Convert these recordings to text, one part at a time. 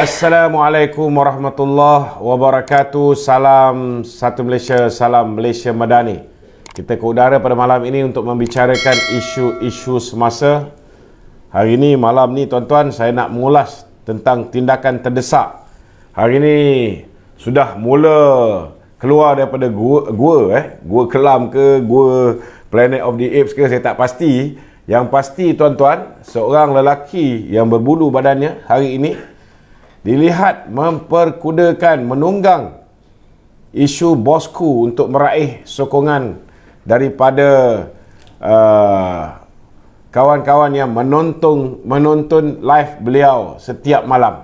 Assalamualaikum warahmatullahi wabarakatuh. Salam satu Malaysia, salam Malaysia Madani. Kita ke udara pada malam ini untuk membicarakan isu-isu semasa. Hari ini, malam ni tuan-tuan, saya nak mengulas tentang tindakan terdesak. Hari ini sudah mula keluar daripada gua Kelam ke, gua Planet of the Apes ke, saya tak pasti. Yang pasti tuan-tuan, seorang lelaki yang berbulu badannya hari ini dilihat memperkudakan, menunggang isu bosku untuk meraih sokongan daripada kawan-kawan yang menonton live beliau setiap malam.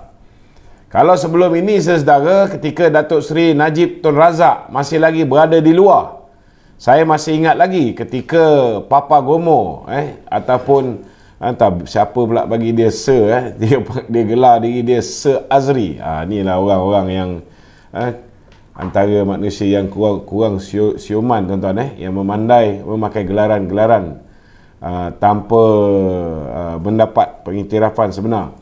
Kalau sebelum ini, saudara, ketika Datuk Seri Najib Tun Razak masih lagi berada di luar, saya masih ingat lagi ketika Papa Gomo ataupun entah siapa pula bagi dia Sir, dia gelar diri dia Sir Azri. Inilah orang-orang yang antara manusia yang kurang siuman tuan-tuan, yang memandai memakai gelaran-gelaran tanpa mendapat pengiktirafan sebenar.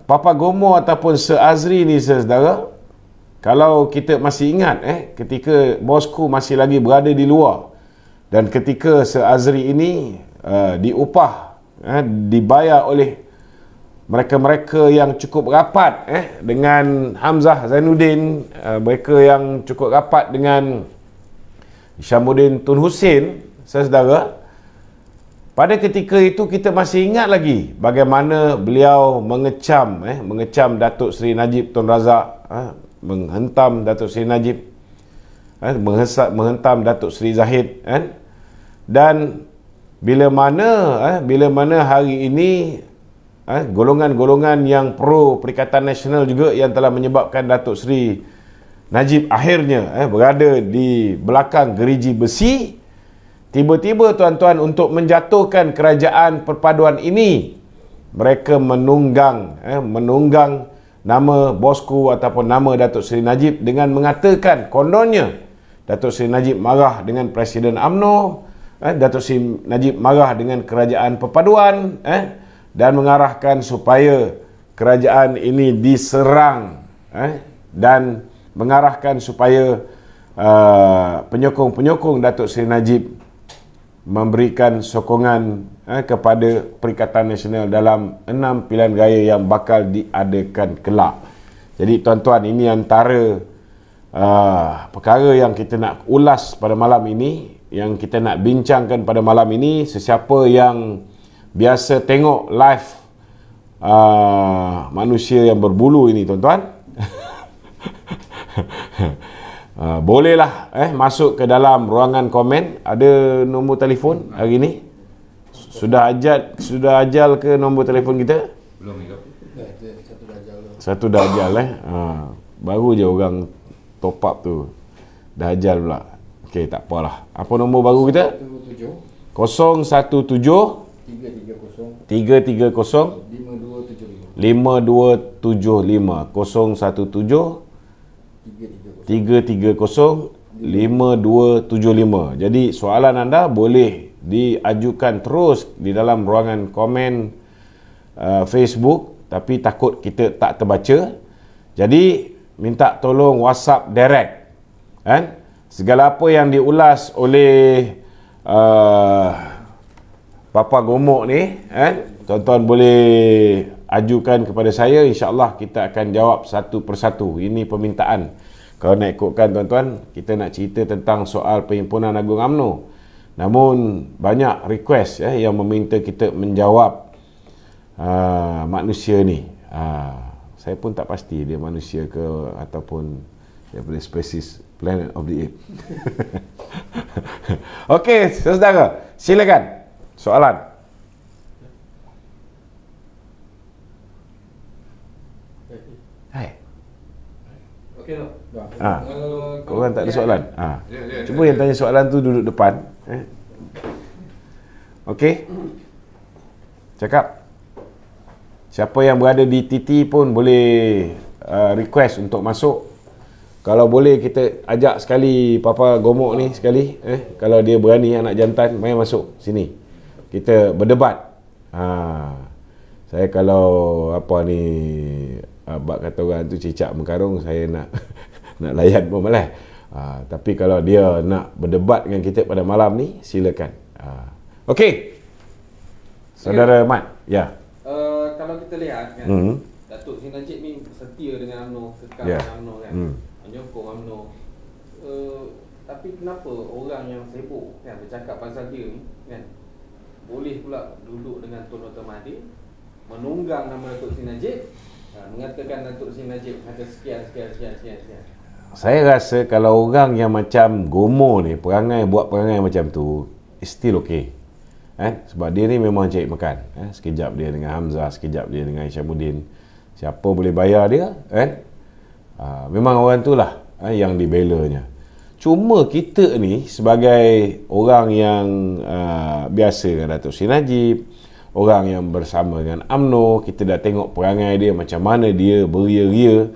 Papa Gomo ataupun Sir Azri ni, saudara, kalau kita masih ingat ketika bosku masih lagi berada di luar, dan ketika Sir Azri ini diupah, dibayar oleh mereka-mereka yang cukup rapat dengan Hamzah Zainuddin, mereka yang cukup rapat dengan Syamuddin Tun Hussein, saudara. Pada ketika itu kita masih ingat lagi bagaimana beliau mengecam Datuk Seri Najib Tun Razak, menghentam Datuk Seri Najib, menghentam Datuk Seri Zahid, dan bila mana hari ini golongan-golongan yang pro Perikatan Nasional juga yang telah menyebabkan Datuk Seri Najib akhirnya berada di belakang gerigi besi, tiba-tiba tuan-tuan, untuk menjatuhkan kerajaan perpaduan ini, mereka menunggang nama bosku ataupun nama Datuk Seri Najib dengan mengatakan kononnya Datuk Seri Najib marah dengan Presiden UMNO, Datuk Seri Najib marah dengan kerajaan perpaduan, dan mengarahkan supaya kerajaan ini diserang, dan mengarahkan supaya penyokong-penyokong Datuk Seri Najib memberikan sokongan kepada Perikatan Nasional dalam 6 pilihan raya yang bakal diadakan kelak. Jadi tuan-tuan, ini antara perkara yang kita nak ulas pada malam ini, yang kita nak bincangkan pada malam ini. Sesiapa yang biasa tengok live manusia yang berbulu ini, tuan-tuan, bolehlah masuk ke dalam ruangan komen. Ada nombor telefon hari ini. Sudah ajal ke nombor telefon kita? Belum. Satu dah ajal. Baru je orang top up tu dah ajal pula. Okey, tak apalah. Apa nombor baru kita? 017 330 5275 017 330 5275. Jadi soalan anda boleh diajukan terus di dalam ruangan komen Facebook, tapi takut kita tak terbaca. Jadi minta tolong WhatsApp direct, segala apa yang diulas oleh Papa Gomok ni, tuan-tuan boleh ajukan kepada saya. InsyaAllah kita akan jawab satu persatu. Ini permintaan. Kalau nak ikutkan, tuan-tuan, kita nak cerita tentang soal Perhimpunan Agung UMNO. Namun banyak request yang meminta kita menjawab manusia ni. Saya pun tak pasti dia manusia ke ataupun daripada spesies Planet of the Apes. Okey, saudara, silakan soalan. Hai. Okey tak? Korang tak ada soalan? Cuba yang tanya soalan tu duduk depan. Okey. Cakap. Siapa yang berada di TT pun boleh request untuk masuk. Kalau boleh kita ajak sekali Papa Gomok ni sekali, kalau dia berani, anak jantan, mari masuk sini. Kita berdebat. Saya kalau apa ni, abang kata orang tu cicak mengkarung, saya nak nak layan pun malas. Tapi kalau dia nak berdebat dengan kita pada malam ni, silakan. Okey. Saudara Mat, ya. Kalau kita lihat kan, Datuk Seri Najib ni setia dengan UMNO, kekal dengan UMNO kan, menyokong UMNO. Tapi kenapa orang yang sibuk kan bercakap pasal dia ni kan, boleh pula duduk dengan Tun Dr. Mahathir, menunggang nama Datuk Seri Najib, mengatakan Datuk Seri Najib ada sekian. Saya rasa kalau orang yang macam Gomo ni, buat perangai macam tu, still okay. Sebab dia ni memang cari makan. Sekejap dia dengan Hamzah, sekejap dia dengan Isyamuddin. Siapa boleh bayar dia? Memang orang tu lah yang dibelanya. Cuma kita ni sebagai orang yang biasa dengan Datuk Seri Najib, orang yang bersama dengan UMNO, kita dah tengok perangai dia, macam mana dia beria-ria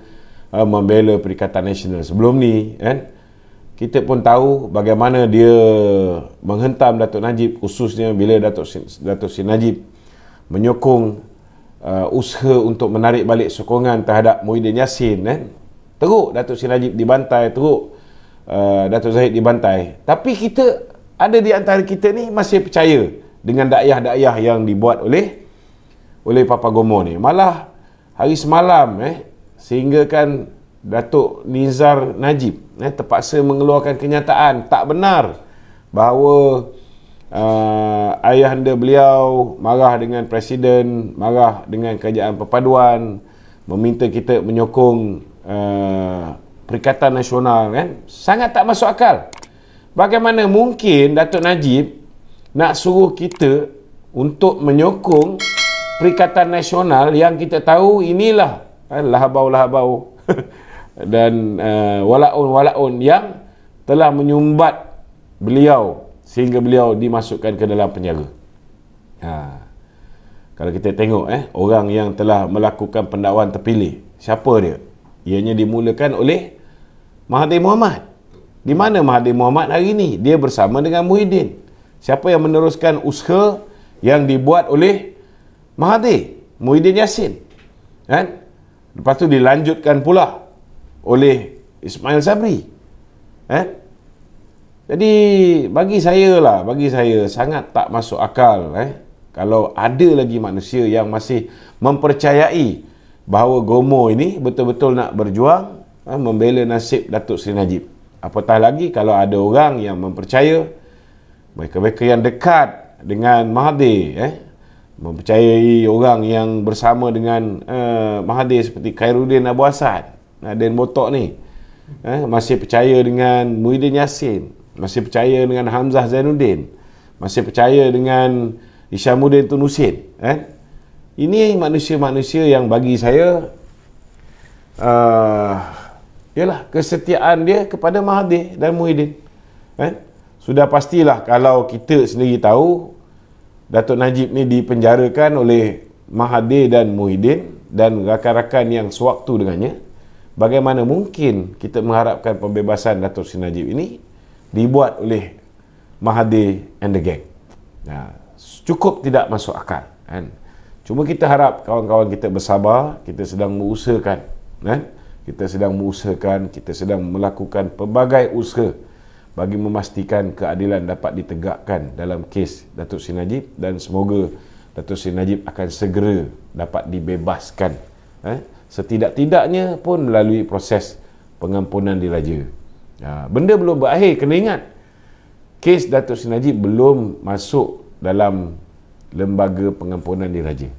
membela Perikatan Nasional sebelum ni, kan? Kita pun tahu bagaimana dia menghentam Datuk Najib, khususnya bila Datuk Seri Najib menyokong usaha untuk menarik balik sokongan terhadap Muhyiddin Yassin, kan? Teruk Datuk Seri Najib dibantai, teruk Datuk Zahid dibantai. Tapi kita ada di antara kita ni masih percaya dengan dakwah-dakwah yang dibuat oleh Papa Gomo ni. Malah hari semalam sehingga kan Datuk Nizar Najib terpaksa mengeluarkan kenyataan tak benar bahawa ayahanda beliau marah dengan Presiden, marah dengan Kerajaan Perpaduan, meminta kita menyokong Perikatan Nasional, kan? Sangat tak masuk akal. Bagaimana mungkin Datuk Najib nak suruh kita untuk menyokong Perikatan Nasional yang kita tahu inilah lahabau-lahabau dan walaun-walaun yang telah menyumbat beliau sehingga beliau dimasukkan ke dalam penjara. Kalau kita tengok orang yang telah melakukan pendakwaan terpilih, siapa dia? Ianya dimulakan oleh Mahathir Mohamad. Di mana Mahathir Mohamad hari ini? Dia bersama dengan Muhyiddin. Siapa yang meneruskan usaha yang dibuat oleh Mahathir? Muhyiddin Yassin, kan? Lepas tu dilanjutkan pula oleh Ismail Sabri, Jadi bagi saya sangat tak masuk akal kalau ada lagi manusia yang masih mempercayai bahawa Gomo ini betul-betul nak berjuang membela nasib Datuk Seri Najib. Apatah lagi kalau ada orang yang mempercaya, mereka-mereka yang dekat dengan Mahathir, mempercayai orang yang bersama dengan Mahathir seperti Khairuddin Abu Asad, Dan Botok ni, masih percaya dengan Muhyiddin Yassin, masih percaya dengan Hamzah Zainuddin, masih percaya dengan Isyamuddin Tun Husin, Ini manusia-manusia yang bagi saya ialah kesetiaan dia kepada Mahathir dan Muhyiddin, Sudah pastilah kalau kita sendiri tahu Datuk Najib ni dipenjarakan oleh Mahathir dan Muhyiddin dan rakan-rakan yang sewaktu dengannya, bagaimana mungkin kita mengharapkan pembebasan Datuk Seri Najib ini dibuat oleh Mahathir and the gang? Cukup tidak masuk akal, Cuma kita harap kawan-kawan kita bersabar. Kita sedang mengusahakan, kita sedang melakukan pelbagai usaha bagi memastikan keadilan dapat ditegakkan dalam kes Datuk Seri Najib, dan semoga Datuk Seri Najib akan segera dapat dibebaskan, setidak-tidaknya pun melalui proses pengampunan diraja. Benda belum berakhir. Kena ingat, kes Datuk Seri Najib belum masuk dalam lembaga pengampunan diraja.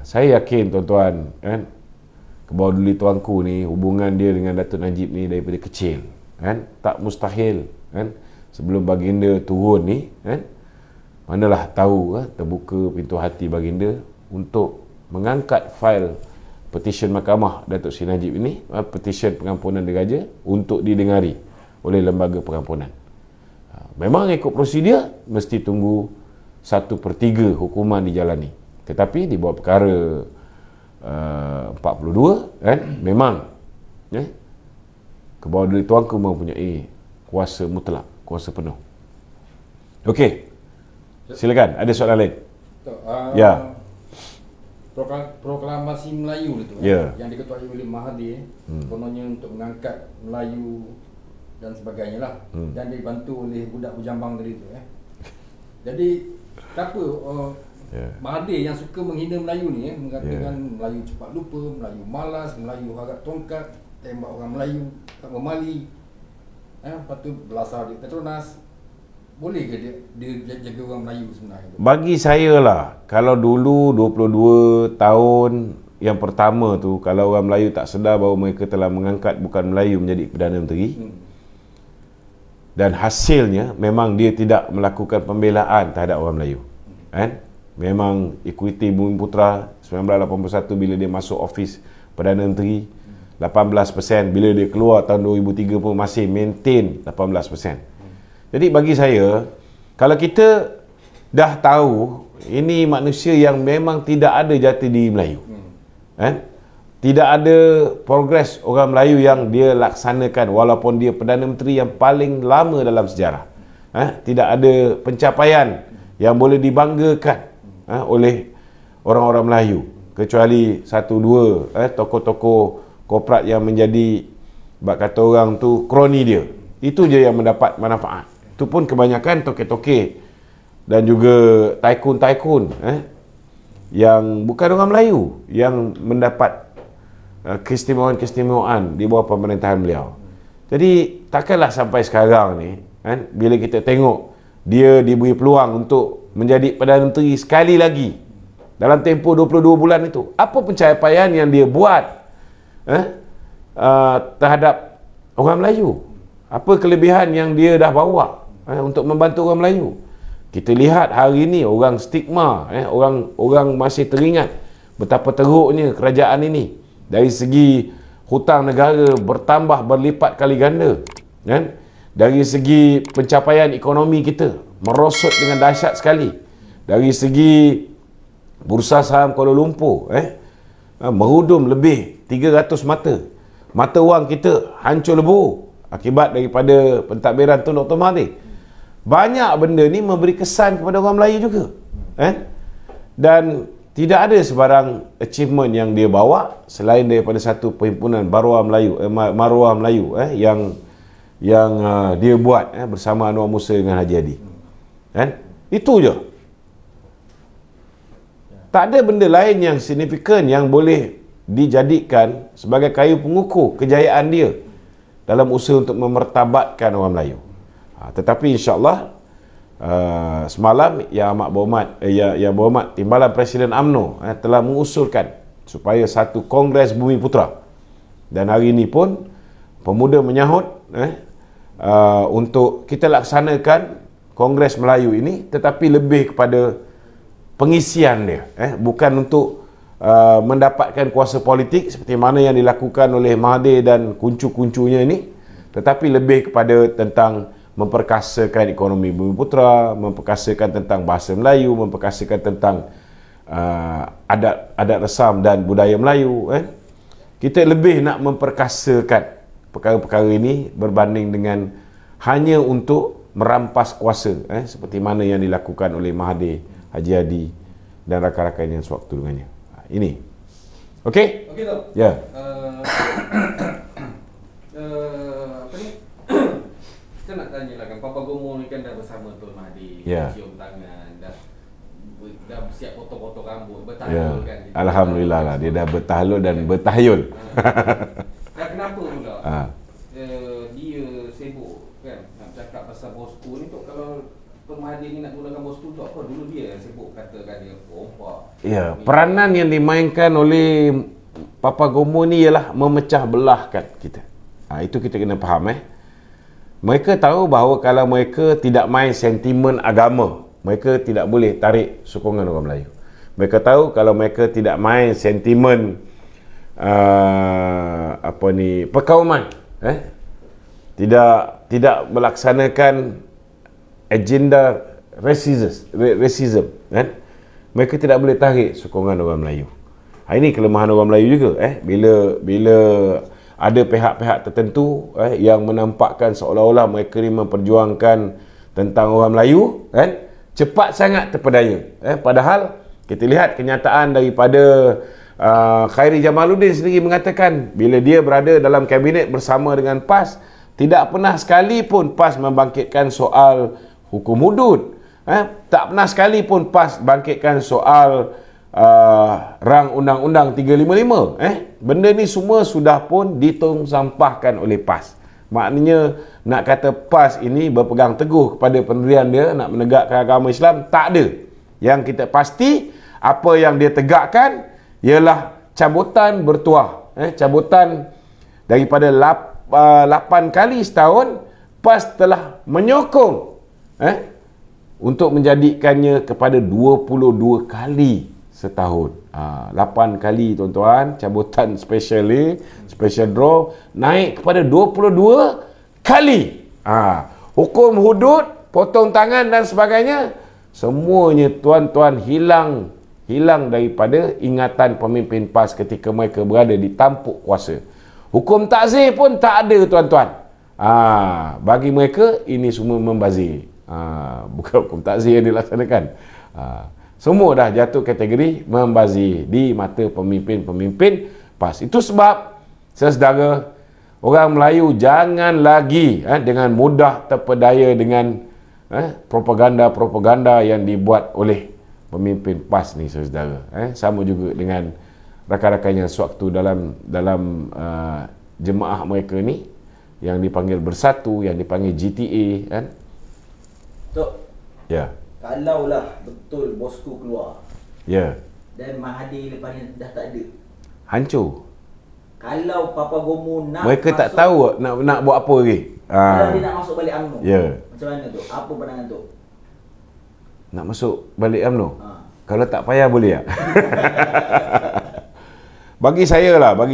Saya yakin tuan-tuan, Kebawah Tuanku ni, hubungan dia dengan Datuk Najib ni daripada kecil, tak mustahil, sebelum baginda turun ni, manalah tahu terbuka pintu hati baginda untuk mengangkat fail petition mahkamah Datuk Seri Najib ini, petition pengampunan diraja, untuk didengari oleh lembaga pengampunan. Memang ikut prosedur mesti tunggu 1/3 hukuman dijalani, tetapi di bawah perkara 42 memang Kebawah Tuanku mempunyai kuasa mutlak, kuasa penuh. Okey, silakan, ada soalan lain? Ya. Proklamasi Melayu itu yang diketuai oleh Mahathir, kononnya untuk mengangkat Melayu dan sebagainya lah, dan dibantu oleh budak bujambang tadi tu Jadi kenapa Mahathir yang suka menghina Melayu ni mengatakan Melayu cepat lupa, Melayu malas, Melayu harap tongkat, tembak orang Melayu tak memali, lepas tu belasah di Petronas. Boleh ke dia jaga orang Melayu sebenarnya? Bagi saya lah, kalau dulu 22 tahun yang pertama tu, kalau orang Melayu tak sedar bahawa mereka telah mengangkat bukan Melayu menjadi Perdana Menteri, dan hasilnya memang dia tidak melakukan pembelaan terhadap orang Melayu, kan? Memang ikuti Bumiputra 1981 bila dia masuk ofis Perdana Menteri, 18%, bila dia keluar tahun 2003 pun masih maintain 18%. Jadi bagi saya, kalau kita dah tahu ini manusia yang memang tidak ada jati diri Melayu, tidak ada progres orang Melayu yang dia laksanakan walaupun dia Perdana Menteri yang paling lama dalam sejarah, tidak ada pencapaian yang boleh dibanggakan oleh orang-orang Melayu, kecuali satu dua tokoh-tokoh korporat yang menjadi, bak kata orang tu, kroni dia. Itu je yang mendapat manfaat. Itu pun kebanyakan toke-toke dan juga tycoon-tycoon yang bukan orang Melayu yang mendapat keistimewaan-keistimewaan di bawah pemerintahan beliau. Jadi takkanlah sampai sekarang ni bila kita tengok dia diberi peluang untuk menjadi Perdana Menteri sekali lagi dalam tempoh 22 bulan itu, apa pencapaian yang dia buat terhadap orang Melayu? Apa kelebihan yang dia dah bawa untuk membantu orang Melayu? Kita lihat hari ini orang stigma, orang masih teringat betapa teruknya kerajaan ini. Dari segi hutang negara bertambah berlipat kali ganda, kan? Dari segi pencapaian ekonomi kita merosot dengan dahsyat sekali. Dari segi bursa saham Kuala Lumpur merudum lebih 300 mata wang kita hancur lebur akibat daripada pentadbiran Tun Dr. Mahathir. Banyak benda ni memberi kesan kepada orang Melayu juga, dan tidak ada sebarang achievement yang dia bawa selain daripada satu perhimpunan maruah Melayu yang dia buat bersama Anwar Musa dengan Haji Hadi. Itu je. Tak ada benda lain yang signifikan yang boleh dijadikan sebagai kayu pengukur kejayaan dia dalam usaha untuk memertabatkan orang Melayu. Tetapi insya-Allah semalam Yang Berhormat Timbalan Presiden UMNO telah mengusulkan supaya satu Kongres Bumiputra, dan hari ini pun pemuda menyahut untuk kita laksanakan Kongres Melayu ini, tetapi lebih kepada pengisian dia, bukan untuk mendapatkan kuasa politik seperti mana yang dilakukan oleh Mahathir dan kuncu-kuncunya ini, tetapi lebih kepada tentang memperkasakan ekonomi Bumiputra, memperkasakan tentang bahasa Melayu, memperkasakan tentang adat resam dan budaya Melayu. Kita lebih nak memperkasakan perkara-perkara ini berbanding dengan hanya untuk merampas kuasa, seperti mana yang dilakukan oleh Mahathir, Haji Hadi dan rakan-rakan yang sewaktu dengannya. Ini. Okey? Okey tak? Ya. Apa ni? Kita nak tanya lah kan, Papa Gomo ni kan dah bersama Tun Mahathir, cium tangan, dah siap potong-potong rambut, bertahlul kan. Alhamdulillah lah, dia dah bertahlul dan bertahyul. Dan kenapa pula dia sibuk kan nak cakap pasal bosku ni tu? Kalau Tun Mahathir ni nak gunakan bosku tu apa? Dulu dia yang sibuk katakan dia perompak. Ya, peranan yang dimainkan oleh Papa Gomo ni ialah memecah belahkan kita. Itu kita kena faham. Mereka tahu bahawa kalau mereka tidak main sentimen agama, mereka tidak boleh tarik sokongan orang Melayu. Mereka tahu kalau mereka tidak main sentimen perkauman, tidak melaksanakan agenda racism, mereka tidak boleh tarik sokongan orang Melayu. Ini kelemahan orang Melayu juga, bila ada pihak-pihak tertentu yang menampakkan seolah-olah mereka ni memperjuangkan tentang orang Melayu, cepat sangat terpedaya. Padahal kita lihat kenyataan daripada Khairi Jamaluddin sendiri mengatakan bila dia berada dalam kabinet bersama dengan PAS, tidak pernah sekali pun PAS membangkitkan soal hukum hudud. Tak pernah sekali pun PAS bangkitkan soal rang undang-undang 355. Benda ni semua sudah pun ditong sampahkan oleh PAS. Maknanya nak kata PAS ini berpegang teguh kepada pendirian dia nak menegakkan agama Islam, tak ada. Yang kita pasti apa yang dia tegakkan ialah cabutan bertuah. Cabutan daripada 8 kali setahun, PAS telah menyokong untuk menjadikannya kepada 22 kali setahun. 8 kali tuan-tuan, cabutan special ni, special draw naik kepada 22 kali. Hukum hudud, potong tangan dan sebagainya, semuanya tuan-tuan hilang daripada ingatan pemimpin PAS ketika mereka berada di tampuk kuasa. Hukum takzir pun tak ada tuan-tuan. Bagi mereka ini semua membazir. Bukan hukum takzir yang dilaksanakan. Semua dah jatuh kategori membazir di mata pemimpin-pemimpin PAS. Itu sebab, saudara, orang Melayu jangan lagi dengan mudah terpedaya dengan propaganda-propaganda yang dibuat oleh pemimpin PAS ni, saudara. Sama juga dengan rakan-rakannya sewaktu dalam jemaah mereka ni yang dipanggil Bersatu, yang dipanggil GTA, kan? Tok. Ya. Kalaulah betul bosku keluar. Ya. Dan Mahathir lepas ni dah tak ada. Hancur. Kalau Papa Gomo nak mereka tak tahu nak buat apa lagi. Kalau dia nak masuk balik UMNO. Ya. Macam mana tu? Apa pandangan tu? Nak masuk balik UMNO? Kalau tak payah boleh tak? Bagi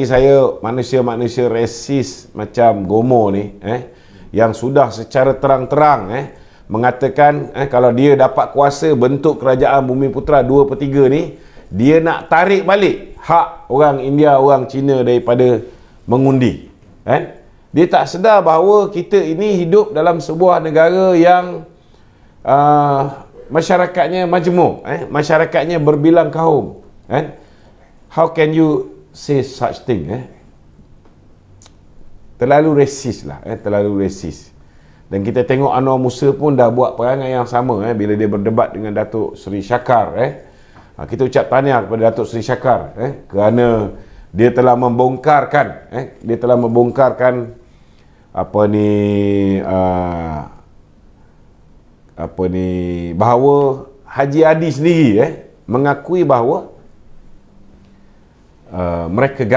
saya manusia-manusia resis macam Gomo ni, yang sudah secara terang-terang mengatakan kalau dia dapat kuasa bentuk kerajaan Bumiputra 2/3 ni, dia nak tarik balik hak orang India, orang Cina daripada mengundi. Dia tak sedar bahawa kita ini hidup dalam sebuah negara yang masyarakatnya majmuk, masyarakatnya berbilang kaum. How can you say such thing? Terlalu resis lah, terlalu resis. Dan kita tengok Anwar Musa pun dah buat perangai yang sama bila dia berdebat dengan Datuk Seri Shakar. Kita ucap tahniah kepada Datuk Seri Shakar kerana dia telah membongkarkan bahawa Haji Adi sendiri mengakui bahawa mereka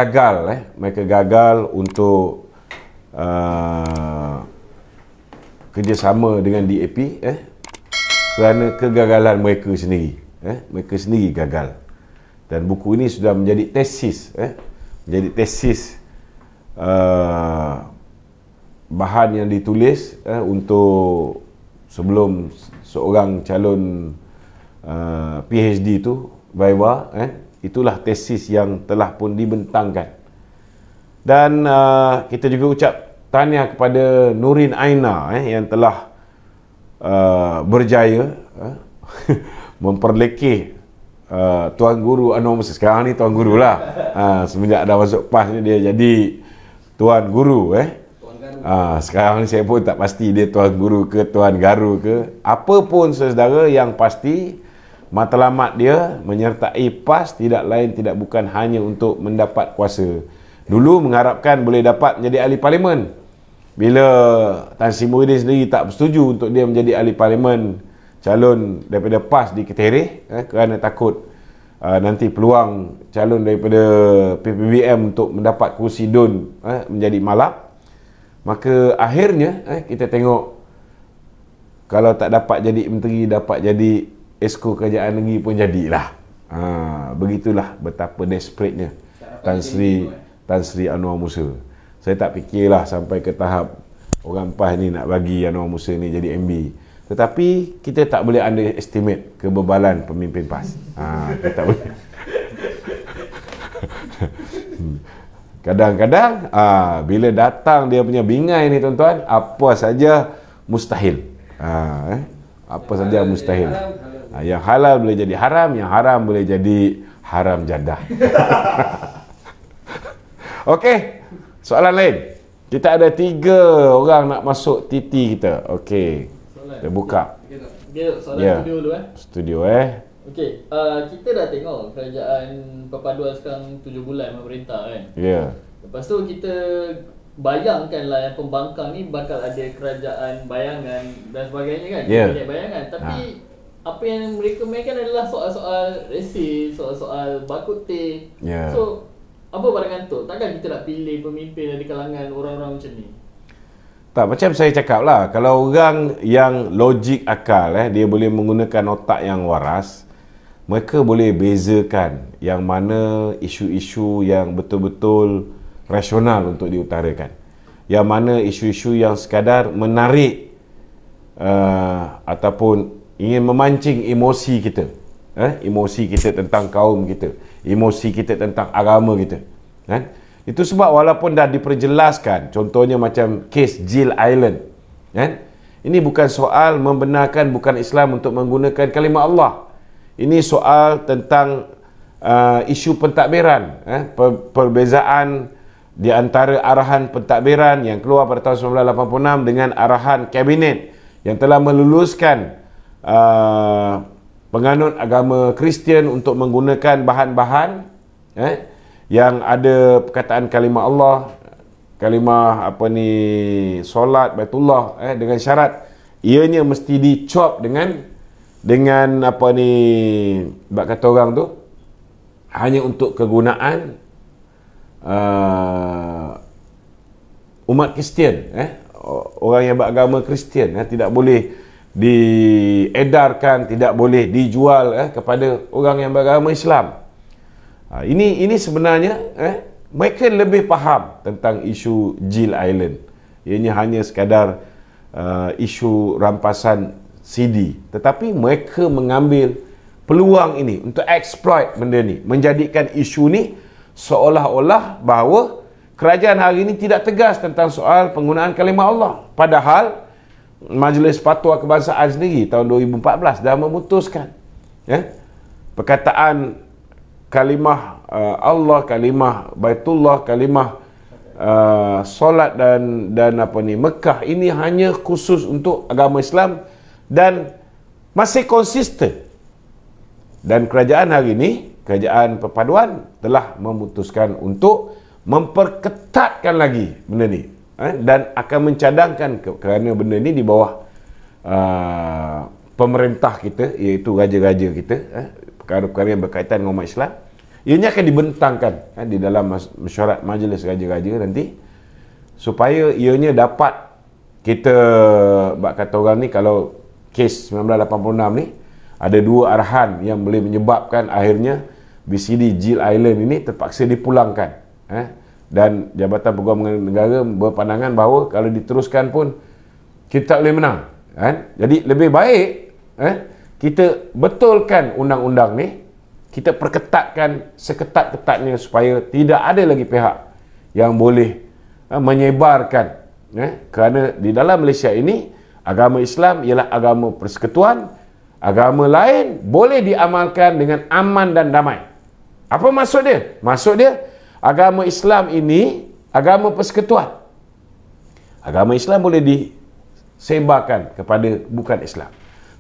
gagal untuk kerjasama dengan DAP kerana kegagalan mereka sendiri. Mereka sendiri gagal. Dan buku ini sudah menjadi tesis, bahan yang ditulis untuk sebelum seorang calon PhD itu viva, itulah tesis yang telah pun dibentangkan. Dan kita juga ucap tahniah kepada Nurin Aina yang telah berjaya memperlekeh Tuan Guru Anwar Musa. Sekarang ni Tuan Guru lah. Semenjak dah masuk PAS ni dia jadi Tuan Guru. Sekarang ni saya pun tak pasti dia Tuan Guru ke Tuan Garu ke. Apa pun saudara, yang pasti matlamat dia menyertai PAS tidak lain tidak bukan hanya untuk mendapat kuasa. Dulu mengharapkan boleh dapat menjadi ahli parlimen. Bila Tan Sri Muhyiddin sendiri tak bersetuju untuk dia menjadi ahli parlimen calon daripada PAS di Ketereh, kerana takut nanti peluang calon daripada PPBM untuk mendapat kursi DUN menjadi malap. Maka akhirnya kita tengok, kalau tak dapat jadi menteri, dapat jadi Esko Kerajaan Negeri pun jadilah. Begitulah betapa desperate-nya Tan Sri Anwar Musa. Saya tak fikirlah sampai ke tahap orang PAS ni nak bagi Anwar Musa ni jadi MB. Tetapi kita tak boleh underestimate kebebalan pemimpin PAS. Kita tak boleh. Kadang-kadang bila datang dia punya bingai ni tuan-tuan, apa saja mustahil. Apa saja mustahil. Yang halal boleh jadi haram, yang haram boleh jadi haram jadah. Okey, soalan lain. Kita ada 3 orang nak masuk TT kita. Okey. Kita buka. Soalan studio dulu Studio Okey, kita dah tengok kerajaan perpaduan sekarang 7 bulan memerintah kan. Ya. Lepas tu kita bayangkanlah yang pembangkang ni bakal ada kerajaan bayangan dan sebagainya kan. Banyak bayangan. Tapi apa yang mereka mainkan adalah soal-soal resis, soal-soal bakuteh. So apa pandangan tu? Takkan kita nak pilih pemimpin dari kalangan orang-orang macam ni? Tak, macam saya cakap lah, kalau orang yang logik akal, dia boleh menggunakan otak yang waras, mereka boleh bezakan yang mana isu-isu yang betul-betul rasional untuk diutarakan, yang mana isu-isu yang sekadar menarik ataupun ingin memancing emosi kita, emosi kita tentang kaum kita, emosi kita tentang agama kita, kan? Itu sebab walaupun dah diperjelaskan, contohnya macam kes Jill Island, kan? Ini bukan soal membenarkan bukan Islam untuk menggunakan kalimah Allah. Ini soal tentang isu pentadbiran, perbezaan di antara arahan pentadbiran yang keluar pada tahun 1986 dengan arahan kabinet yang telah meluluskan penganut agama Kristian untuk menggunakan bahan-bahan yang ada perkataan kalimah Allah, kalimah solat Baitullah, dengan syarat ianya mesti dicop dengan bak kata orang tu hanya untuk kegunaan umat Kristian, orang yang beragama Kristian, tidak boleh diedarkan, tidak boleh dijual kepada orang yang beragama Islam. Ini sebenarnya mereka lebih faham tentang isu Jill Island. Ianya hanya sekadar isu rampasan CD, tetapi mereka mengambil peluang ini untuk exploit benda ni, menjadikan isu ni seolah-olah bahawa kerajaan hari ini tidak tegas tentang soal penggunaan kalimah Allah, padahal Majlis Fatwa Kebangsaan sendiri tahun 2014 dah memutuskan perkataan kalimah Allah, kalimah Baitullah, kalimah solat dan Mekah ini hanya khusus untuk agama Islam dan masih konsisten. Dan kerajaan hari ini, kerajaan perpaduan telah memutuskan untuk memperketatkan lagi benda ni, dan akan mencadangkan kerana benda ni di bawah pemerintah kita, iaitu raja-raja kita, perkara-perkara yang berkaitan dengan umat Islam, ianya akan dibentangkan di dalam mesyuarat majlis raja-raja nanti, supaya ianya dapat kita kata orang ni, kalau kes 1986 ni ada 2 arahan yang boleh menyebabkan akhirnya BCD Jill Island ini terpaksa dipulangkan, dan Jabatan Peguam Negara berpandangan bahawa kalau diteruskan pun kita tak boleh menang, jadi lebih baik kita betulkan undang-undang ni, kita perketatkan seketat-ketatnya supaya tidak ada lagi pihak yang boleh menyebarkan, kerana di dalam Malaysia ini agama Islam ialah agama persekutuan, agama lain boleh diamalkan dengan aman dan damai. Apa maksud dia? Maksud dia agama Islam ini agama persekutuan. Agama Islam boleh disebarkan kepada bukan Islam,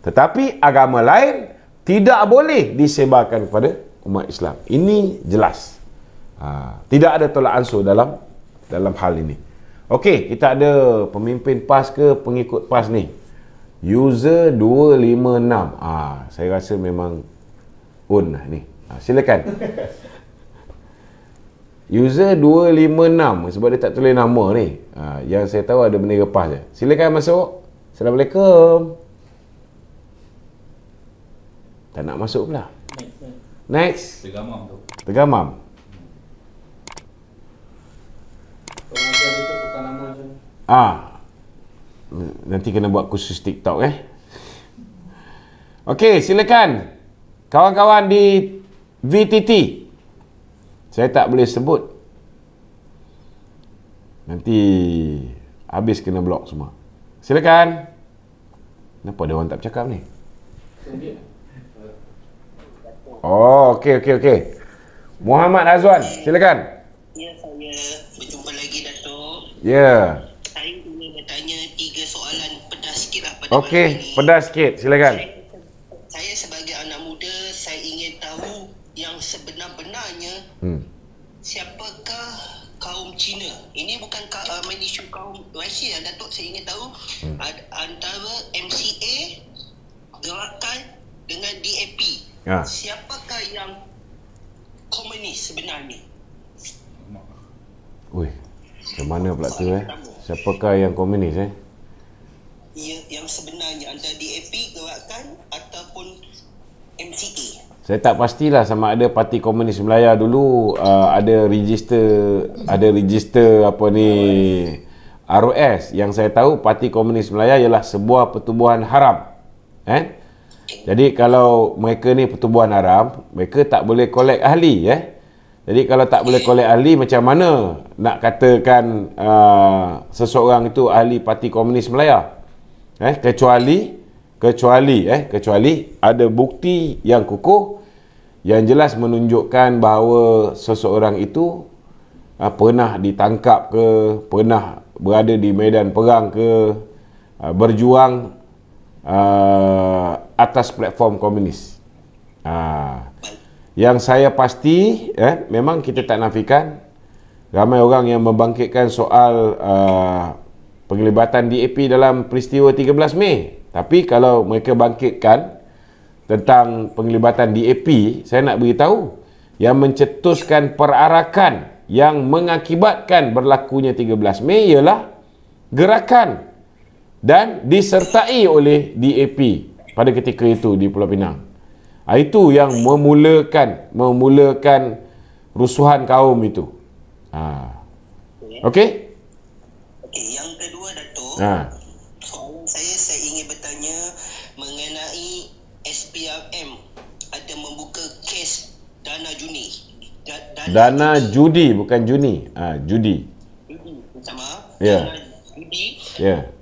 tetapi agama lain tidak boleh disebarkan kepada umat Islam. Ini jelas. Tidak ada tolak ansur dalam hal ini. Okey, kita ada pemimpin PAS ke pengikut PAS ni? User 256. Saya rasa memang lah ni. Silakan. User 256, sebab dia tak tulis nama ni. Yang saya tahu ada bendera PAS je. Silakan masuk. Assalamualaikum. Tak nak masuk pula. Next. Tergamam tu. Tergamam. Nanti kena buat khusus TikTok Okey, silakan kawan-kawan di VTT. Saya tak boleh sebut, nanti habis kena blok semua. Silakan. Kenapa ada orang tak bercakap ni? Oh, okey. Muhammad Azwan, silakan. Ya, saya berjumpa lagi Datuk. Ya. Saya ingin bertanya 3 soalan pedas sikit lah pada Okey, malam ini. pedas sikit, silakan. Saya sebagai anak muda, saya ingin tahu yang sebenar-benarnya siapakah kaum Cina. Ini bukan main isu kaum Rusia, Datuk. Saya ingin tahu antara MCA, Gerakan dengan DAP. Ya. Siapakah yang komunis sebenarnya? Ui, macam mana pula tu Siapakah yang komunis Ya, yang sebenarnya antara DAP, Gerakan ataupun MCA. Saya tak pastilah sama ada Parti Komunis Melaya dulu ada register apa ni ROS. Yang saya tahu Parti Komunis Melaya ialah sebuah pertubuhan haram. Jadi kalau mereka ni pertubuhan haram, mereka tak boleh collect ahli. Jadi kalau tak boleh collect ahli, macam mana nak katakan seseorang itu ahli Parti Komunis Melaya? Kecuali ada bukti yang kukuh yang jelas menunjukkan bahawa seseorang itu pernah ditangkap ke, pernah berada di medan perang ke, berjuang atas platform komunis. Yang saya pasti memang kita tak nafikan ramai orang yang membangkitkan soal penglibatan DAP dalam peristiwa 13 Mei. Tapi kalau mereka bangkitkan tentang penglibatan DAP, saya nak beritahu yang mencetuskan perarakan yang mengakibatkan berlakunya 13 Mei ialah Gerakan dan disertai oleh DAP pada ketika itu di Pulau Pinang. Itu yang memulakan rusuhan kaum itu. Okey? Okey, yang kedua Datuk. Soalan saya ingin bertanya mengenai SPRM ada membuka kes dana judi. Dana judi, bukan juni. Judi. Minta maaf. Ya. Dana judi. Ya.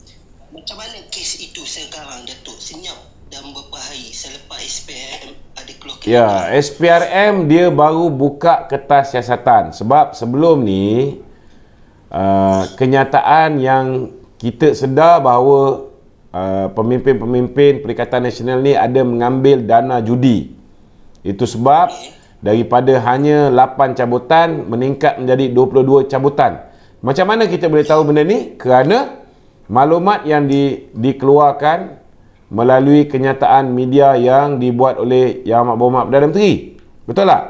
Macam mana kes itu sekarang Datuk? Senyap dan berbahaya selepas SPRM ada keluar kes. Ya, SPRM dia baru buka kertas siasatan. Sebab sebelum ni kenyataan yang kita sedar bahawa pemimpin-pemimpin Perikatan Nasional ni ada mengambil dana judi. Itu sebab daripada hanya 8 cabutan meningkat menjadi 22 cabutan. Macam mana kita boleh tahu benda ni? Kerana maklumat yang dikeluarkan melalui kenyataan media yang dibuat oleh Yang Amat Berhormat Perdana Menteri. Betul tak?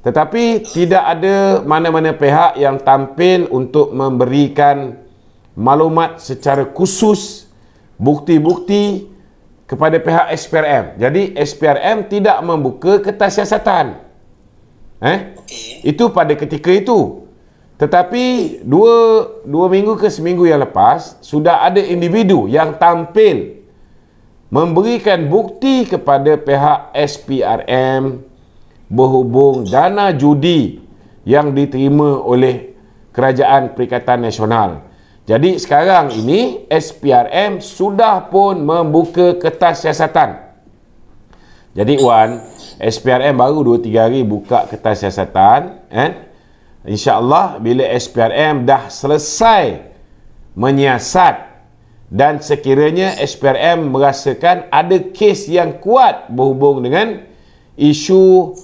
Tetapi tidak ada mana-mana pihak yang tampil untuk memberikan maklumat secara khusus, bukti-bukti kepada pihak SPRM. Jadi SPRM tidak membuka kertas siasatan. Itu pada ketika itu. Tetapi dua minggu ke seminggu yang lepas, sudah ada individu yang tampil memberikan bukti kepada pihak SPRM berhubung dana judi yang diterima oleh Kerajaan Perikatan Nasional. Jadi sekarang ini SPRM sudah pun membuka kertas siasatan. Jadi Wan, SPRM baru 2-3 hari buka kertas siasatan. InsyaAllah bila SPRM dah selesai menyiasat dan sekiranya SPRM merasakan ada kes yang kuat berhubung dengan isu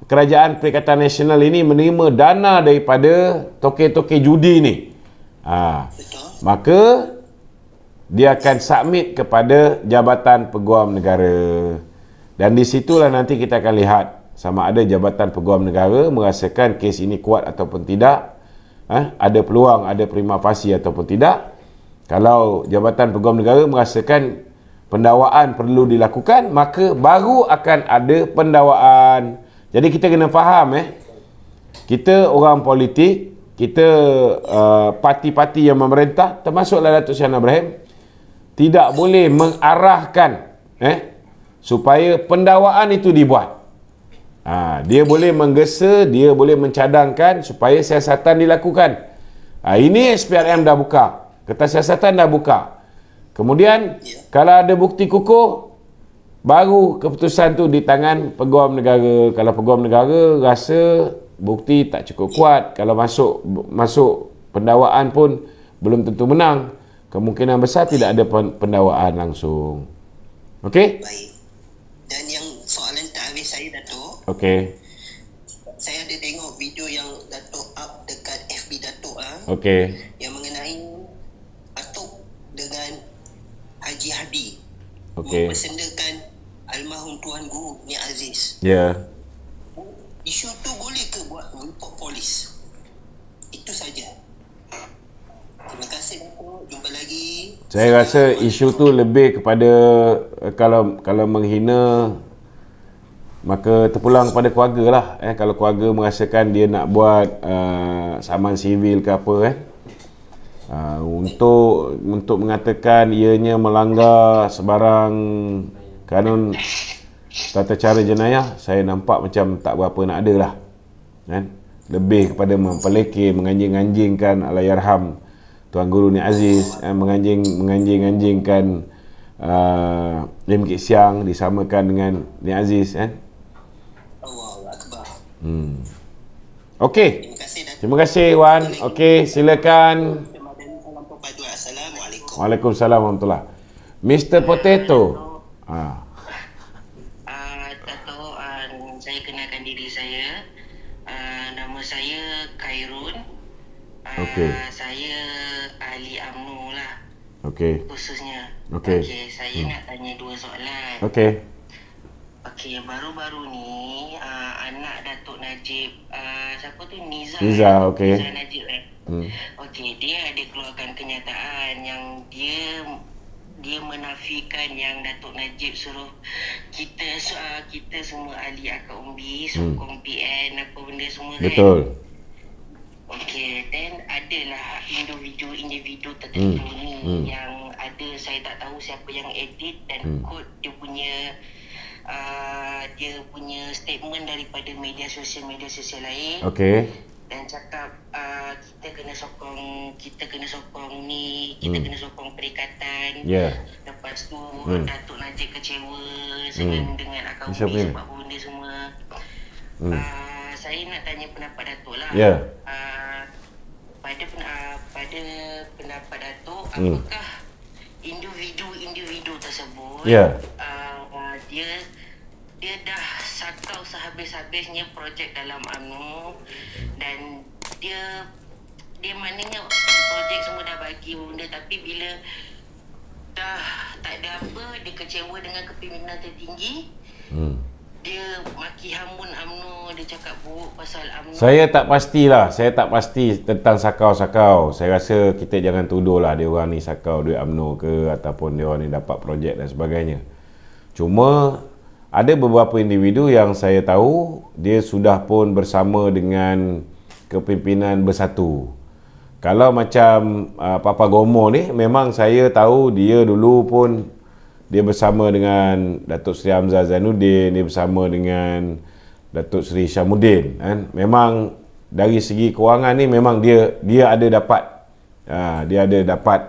Kerajaan Perikatan Nasional ini menerima dana daripada tokey-tokey judi ni, maka dia akan submit kepada Jabatan Peguam Negara. Dan di situlah nanti kita akan lihat sama ada Jabatan Peguam Negara merasakan kes ini kuat ataupun tidak, ada peluang, ada prima facie ataupun tidak. Kalau Jabatan Peguam Negara merasakan pendakwaan perlu dilakukan, maka baru akan ada pendakwaan. Jadi kita kena faham, kita orang politik, kita parti-parti yang memerintah, termasuklah Datuk Seri Anwar Ibrahim, tidak boleh mengarahkan supaya pendakwaan itu dibuat. Dia boleh menggesa, dia boleh mencadangkan supaya siasatan dilakukan. Ini SPRM dah buka, kertas siasatan dah buka. Kemudian kalau ada bukti kukuh, baru keputusan tu di tangan peguam negara. Kalau peguam negara rasa bukti tak cukup kuat, kalau masuk pendakwaan pun belum tentu menang, kemungkinan besar tidak ada pendakwaan langsung. Okey? Baik. Dan yang soalan terakhir saya, Datuk. Okey. Saya ada tengok video yang Datuk up dekat FB Datuk Okey. yang mengenai Datuk dengan Haji Hadi mempersendakan almarhum Tuan Guru Nik Aziz. Ya. Isu tu boleh ke buat report polis? Itu saja. Terima kasih Datuk. Jumpa lagi. Saya rasa isu tu lebih kepada kalau menghina, maka terpulang kepada keluarga lah. Kalau keluarga merasakan dia nak buat saman sivil ke apa, untuk mengatakan ianya melanggar sebarang kanun tata cara jenayah, saya nampak macam tak berapa nak ada lah. Lebih kepada mempelekeh, menganjing-anjingkan Allahyarham Tuan Guru Nik Aziz, menganjing-anjingkan Lim Kit Siang disamakan dengan Nik Aziz, Allahu Akbar. Okey. Terima kasih Datuk. Terima kasih Wan. Okey, silakan. Salam perpadu. Assalamualaikum. Waalaikumsalam warahmatullahi. Mr. Potato. Datuk, saya kenalkan diri saya. Nama saya Khairun. Okey. Saya ahli UMNO lah Okey. khususnya. Okey. Saya nak tanya dua soalan. Okey. Okey, baru-baru ni anak Datuk Najib, siapa tu, Niza. Niza, okey. Niza Najib Okey, dia ada keluarkan kenyataan yang dia menafikan yang Datuk Najib suruh kita semua ahli akad umbi, sokong PN apa benda semua kan. Betul. Okey, then adalah individu tertentu ni yang ada, saya tak tahu siapa yang edit dan kod dia punya statement daripada media sosial lain. Okey. Dan cakap kita kena sokong ni, kita kena sokong perikatan. Ya. Lepas tu Datuk Najib kecewa dengan akad Siapa umbi ni? sebab benda semua. Saya nak tanya pendapat Datuk lah. Ya. Pada pendapat Datuk, apakah individu tersebut dia dah sakau sehabis-habisnya projek dalam UMNO, dan dia maknanya projek semua dah bagi benda, tapi bila dah tak ada apa, dia kecewa dengan kepimpinan tertinggi, dia maki hamun UMNO, dia cakap buruk pasal UMNO. Saya tak pasti tentang sakau-sakau. Saya rasa kita jangan tuduhlah dia orang ni sakau duit UMNO ke, ataupun dia orang ni dapat projek dan sebagainya. Cuma ada beberapa individu yang saya tahu dia sudah pun bersama dengan kepimpinan Bersatu. Kalau macam Papa Gomo ni, memang saya tahu dia dulu pun dia bersama dengan Datuk Seri Hamzah Zainuddin, dia bersama dengan Datuk Seri Syamuddin, kan? Memang dari segi kewangan ni memang dia ada dapat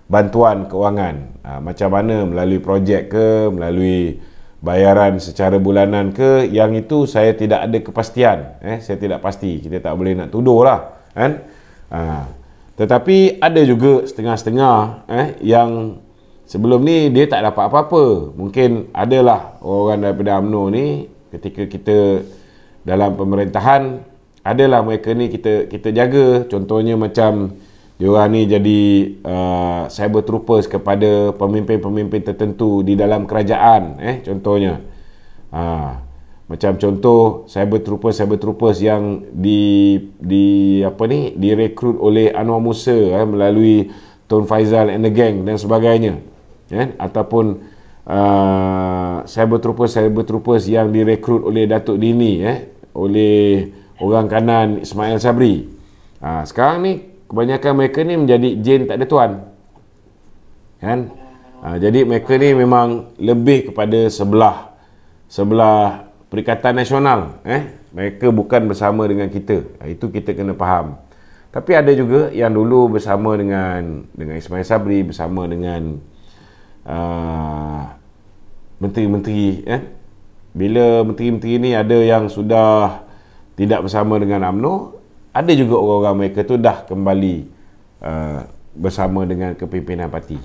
bantuan kewangan. Macam mana, melalui projek ke, melalui bayaran secara bulanan ke, yang itu saya tidak ada kepastian. Saya tidak pasti, kita tak boleh nak tuduh lah, kan? Tetapi ada juga setengah-setengah yang sebelum ni dia tak dapat apa-apa. Mungkin adalah orang daripada UMNO ni, ketika kita dalam pemerintahan, adalah mereka ni kita jaga. Contohnya macam diorang ni jadi cyber troopers kepada pemimpin-pemimpin tertentu di dalam kerajaan, contohnya. Macam contoh cyber troopers yang direkrut oleh Anwar Musa melalui Tun Faizal and the gang dan sebagainya, ataupun cyber troopers yang direkrut oleh Datuk Dini, oleh orang kanan Ismail Sabri. Sekarang ni kebanyakan mereka ni menjadi jin tak ada tuan, kan? Jadi mereka ni memang lebih kepada sebelah Perikatan Nasional, mereka bukan bersama dengan kita. Itu kita kena faham. Tapi ada juga yang dulu bersama dengan Ismail Sabri, bersama dengan menteri-menteri, bila menteri-menteri ni ada yang sudah tidak bersama dengan UMNO, ada juga orang-orang mereka tu dah kembali bersama dengan kepimpinan parti.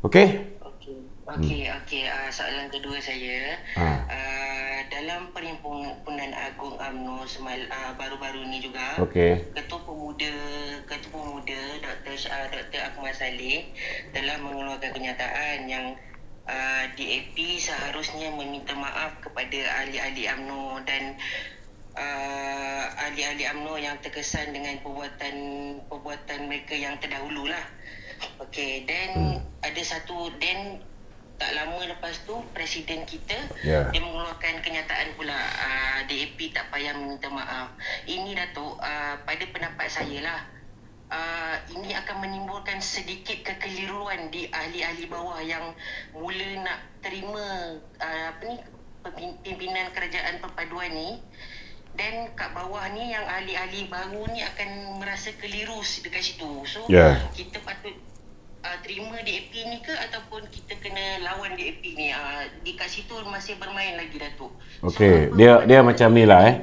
Okey? Okey. Soalan kedua saya, dalam Perhimpunan Agung UMNO baru-baru ni juga, Ketua Pemuda Dr. Akmal Saleh telah mengeluarkan kenyataan yang DAP seharusnya meminta maaf kepada ahli-ahli UMNO dan ahli-ahli UMNO yang terkesan dengan perbuatan mereka yang terdahulu lah. Okey, dan tak lama lepas tu Presiden kita dia mengeluarkan kenyataan pula, DAP tak payah meminta maaf. Ini Datuk, pada pendapat saya lah, ini akan menimbulkan sedikit kekeliruan di ahli-ahli bawah yang mula nak terima pimpinan kerajaan perpaduan ni, dan kat bawah ni yang ahli-ahli baru ni akan merasa keliru dekat situ. So kita patut terima DAP ni ke ataupun kita kena lawan DAP ni? Di kat situ masih bermain lagi, Datuk. Okey, dia macam ni lah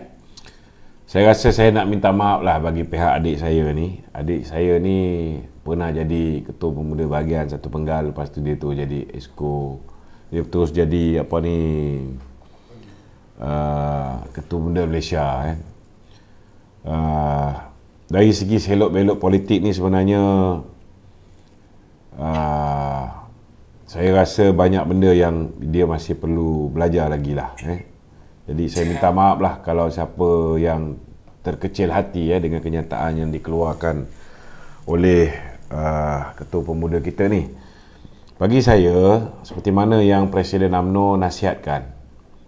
Saya rasa saya nak minta maaf lah bagi pihak adik saya ni. Adik saya ni pernah jadi Ketua Pemuda Bahagian Satu Penggal, lepas tu dia tu jadi Esko. Dia terus jadi Ketua Pemuda Malaysia Dari segi selok-belok politik ni sebenarnya saya rasa banyak benda yang dia masih perlu belajar lagi lah Jadi saya minta maaf lah kalau siapa yang terkecil hati dengan kenyataan yang dikeluarkan oleh Ketua Pemuda kita ni. Bagi saya, seperti mana yang Presiden UMNO nasihatkan,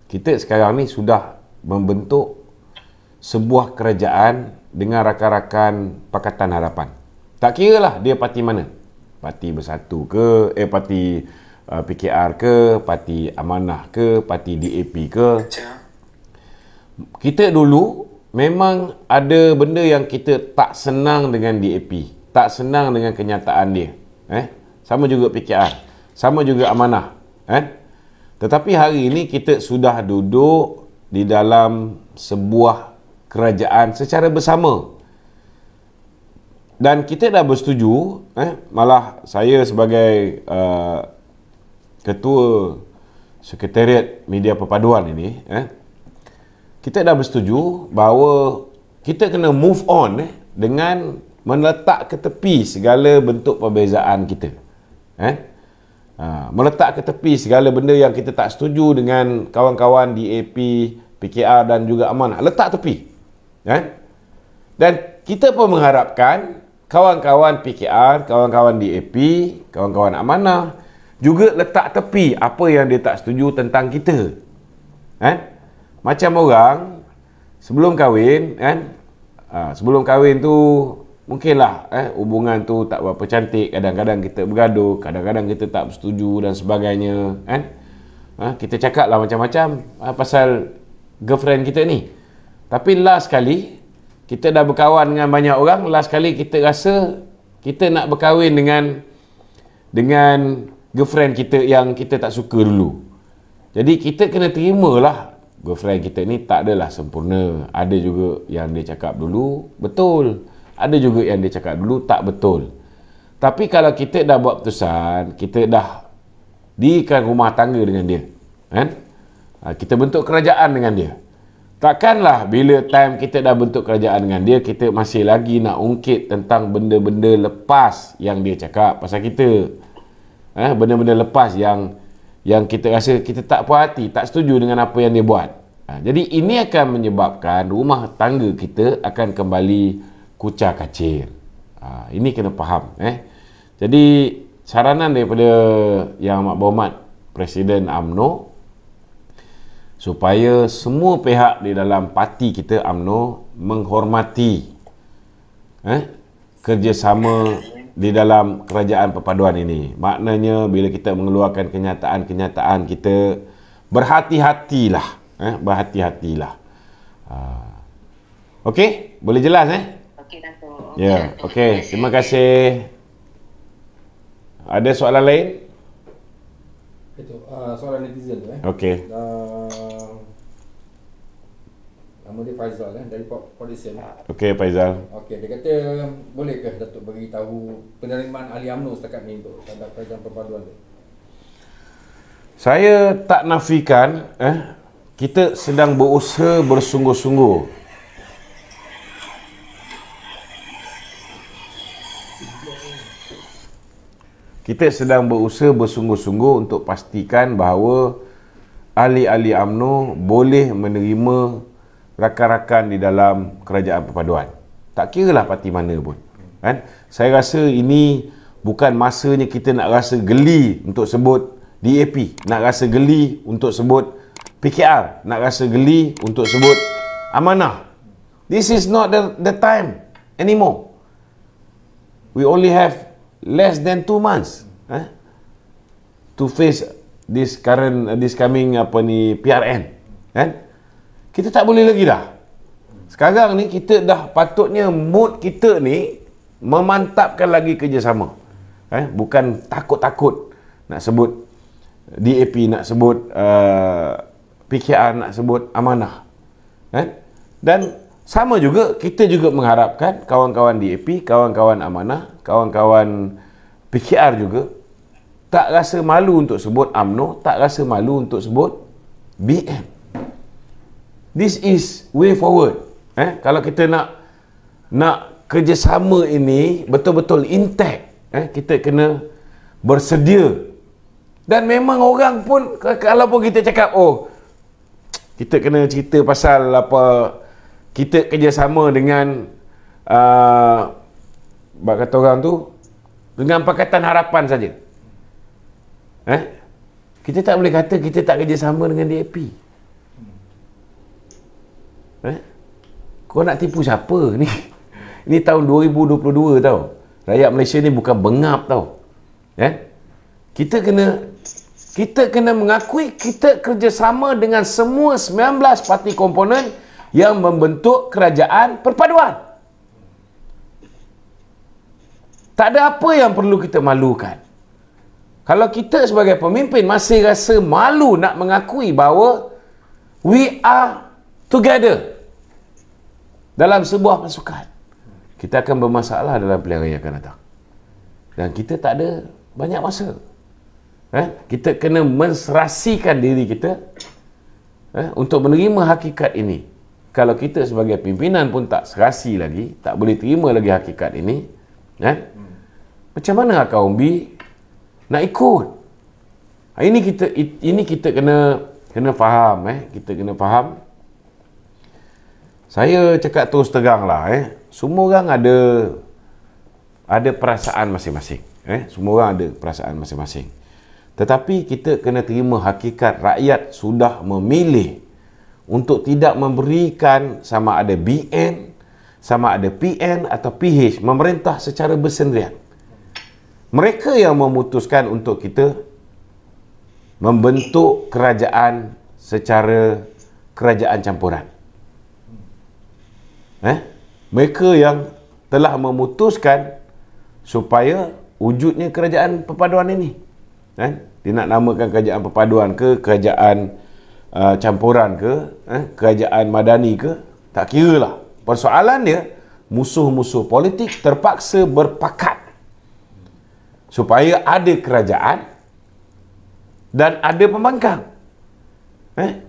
kita sekarang ni sudah membentuk sebuah kerajaan dengan rakan-rakan Pakatan Harapan. Tak kira lah dia parti mana, Parti Bersatu ke, parti PKR ke, Parti Amanah ke, Parti DAP ke. Kita dulu memang ada benda yang kita tak senang dengan DAP, tak senang dengan kenyataan dia. Sama juga PKR, sama juga Amanah. Tetapi hari ini kita sudah duduk di dalam sebuah kerajaan secara bersama. Dan kita dah bersetuju, malah saya sebagai Ketua Sekretariat Media Perpaduan ini, kita dah bersetuju bahawa kita kena move on dengan meletak ke tepi segala bentuk perbezaan kita. Meletak ke tepi segala benda yang kita tak setuju dengan kawan-kawan DAP, PKR dan juga Amanah. Letak tepi. Dan kita pun mengharapkan kawan-kawan PKR, kawan-kawan DAP, kawan-kawan Amanah juga letak tepi apa yang dia tak setuju tentang kita. Macam orang sebelum kahwin, sebelum kahwin tu mungkinlah hubungan tu tak berapa cantik, kadang-kadang kita bergaduh, kadang-kadang kita tak bersetuju dan sebagainya, kita cakap lah macam-macam pasal girlfriend kita ni. Tapi last kali kita dah berkawan dengan banyak orang, last kali kita rasa kita nak berkahwin dengan girlfriend kita yang kita tak suka dulu. Jadi kita kena terimalah girlfriend kita ni tak adalah sempurna. Ada juga yang dia cakap dulu betul, ada juga yang dia cakap dulu tak betul. Tapi kalau kita dah buat keputusan, kita dah dirikan rumah tangga dengan dia, kita bentuk kerajaan dengan dia, takkanlah bila time kita dah bentuk kerajaan dengan dia, kita masih lagi nak ungkit tentang benda-benda lepas yang dia cakap pasal kita. Benda-benda lepas yang kita rasa kita tak puas hati, tak setuju dengan apa yang dia buat. Jadi ini akan menyebabkan rumah tangga kita akan kembali kucar kacir. Ini kena faham. Jadi saranan daripada Yang Amat Berhormat Presiden UMNO, supaya semua pihak di dalam parti kita UMNO menghormati kerjasama di dalam kerajaan perpaduan ini. Maknanya bila kita mengeluarkan kenyataan-kenyataan, kita berhati-hatilah. Berhati-hatilah. Okey? Boleh jelas? Okey, Datuk. Ya, okey. Terima kasih. Ada soalan lain? Itu soalan netizen tu Okey. Nama dia Faizal dari Polisian. Okey Faizal. Okey, dia kata bolehkah Datuk bagi tahu penerimaan ahli UMNO setakat ni untuk terhadap kerajaan perpaduan tu? Saya tak nafikan kita sedang berusaha bersungguh-sungguh untuk pastikan bahawa ahli-ahli UMNO boleh menerima rakan-rakan di dalam kerajaan perpaduan. Tak kiralah parti mana pun. Kan? Saya rasa ini bukan masanya kita nak rasa geli untuk sebut DAP, nak rasa geli untuk sebut PKR, nak rasa geli untuk sebut Amanah. This is not the time anymore. We only have less than 2 months to face this coming PRN. Kan? Kita tak boleh lagi dah. Sekarang ni kita dah patutnya mood kita ni memantapkan lagi kerjasama. Bukan takut-takut nak sebut DAP, nak sebut PKR, nak sebut Amanah. Dan sama juga, kita juga mengharapkan kawan-kawan DAP, kawan-kawan Amanah, kawan-kawan PKR juga tak rasa malu untuk sebut UMNO, tak rasa malu untuk sebut BM. This is way forward. Kalau kita nak kerjasama ini betul-betul intact, kita kena bersedia. Dan memang orang pun, kalau pun kita cakap, kita kena cerita pasal kita kerjasama dengan kata orang tu, dengan Pakatan Harapan saja. Kita tak boleh kata kita tak kerjasama dengan DAP. Kau nak tipu siapa ni? Ini tahun 2022 tau. Rakyat Malaysia ni bukan bengap tau. Kita kena mengakui kita kerjasama dengan semua 19 parti komponen yang membentuk kerajaan perpaduan. Tak ada apa yang perlu kita malukan. Kalau kita sebagai pemimpin masih rasa malu nak mengakui bahawa we are together dalam sebuah pasukan, kita akan bermasalah dalam pilihan raya akan datang. Dan kita tak ada banyak masa. Kita kena menserasikan diri kita untuk menerima hakikat ini. Kalau kita sebagai pimpinan pun tak serasi lagi, tak boleh terima lagi hakikat ini, macam mana kaum B nak ikut? Ini kita kena faham. Kita kena faham. Saya cakap terus terang lah, semua orang ada perasaan masing-masing. Semua orang ada perasaan masing-masing. Tetapi kita kena terima hakikat rakyat sudah memilih untuk tidak memberikan sama ada BN, sama ada PN atau PH memerintah secara bersendirian. Mereka yang memutuskan untuk kita membentuk kerajaan secara kerajaan campuran. Mereka yang telah memutuskan supaya wujudnya kerajaan perpaduan ini. Dia nak namakan kerajaan perpaduan ke, kerajaan campuran ke, kerajaan madani ke, tak kira lah. Persoalan dia, musuh-musuh politik terpaksa berpakat supaya ada kerajaan dan ada pembangkang.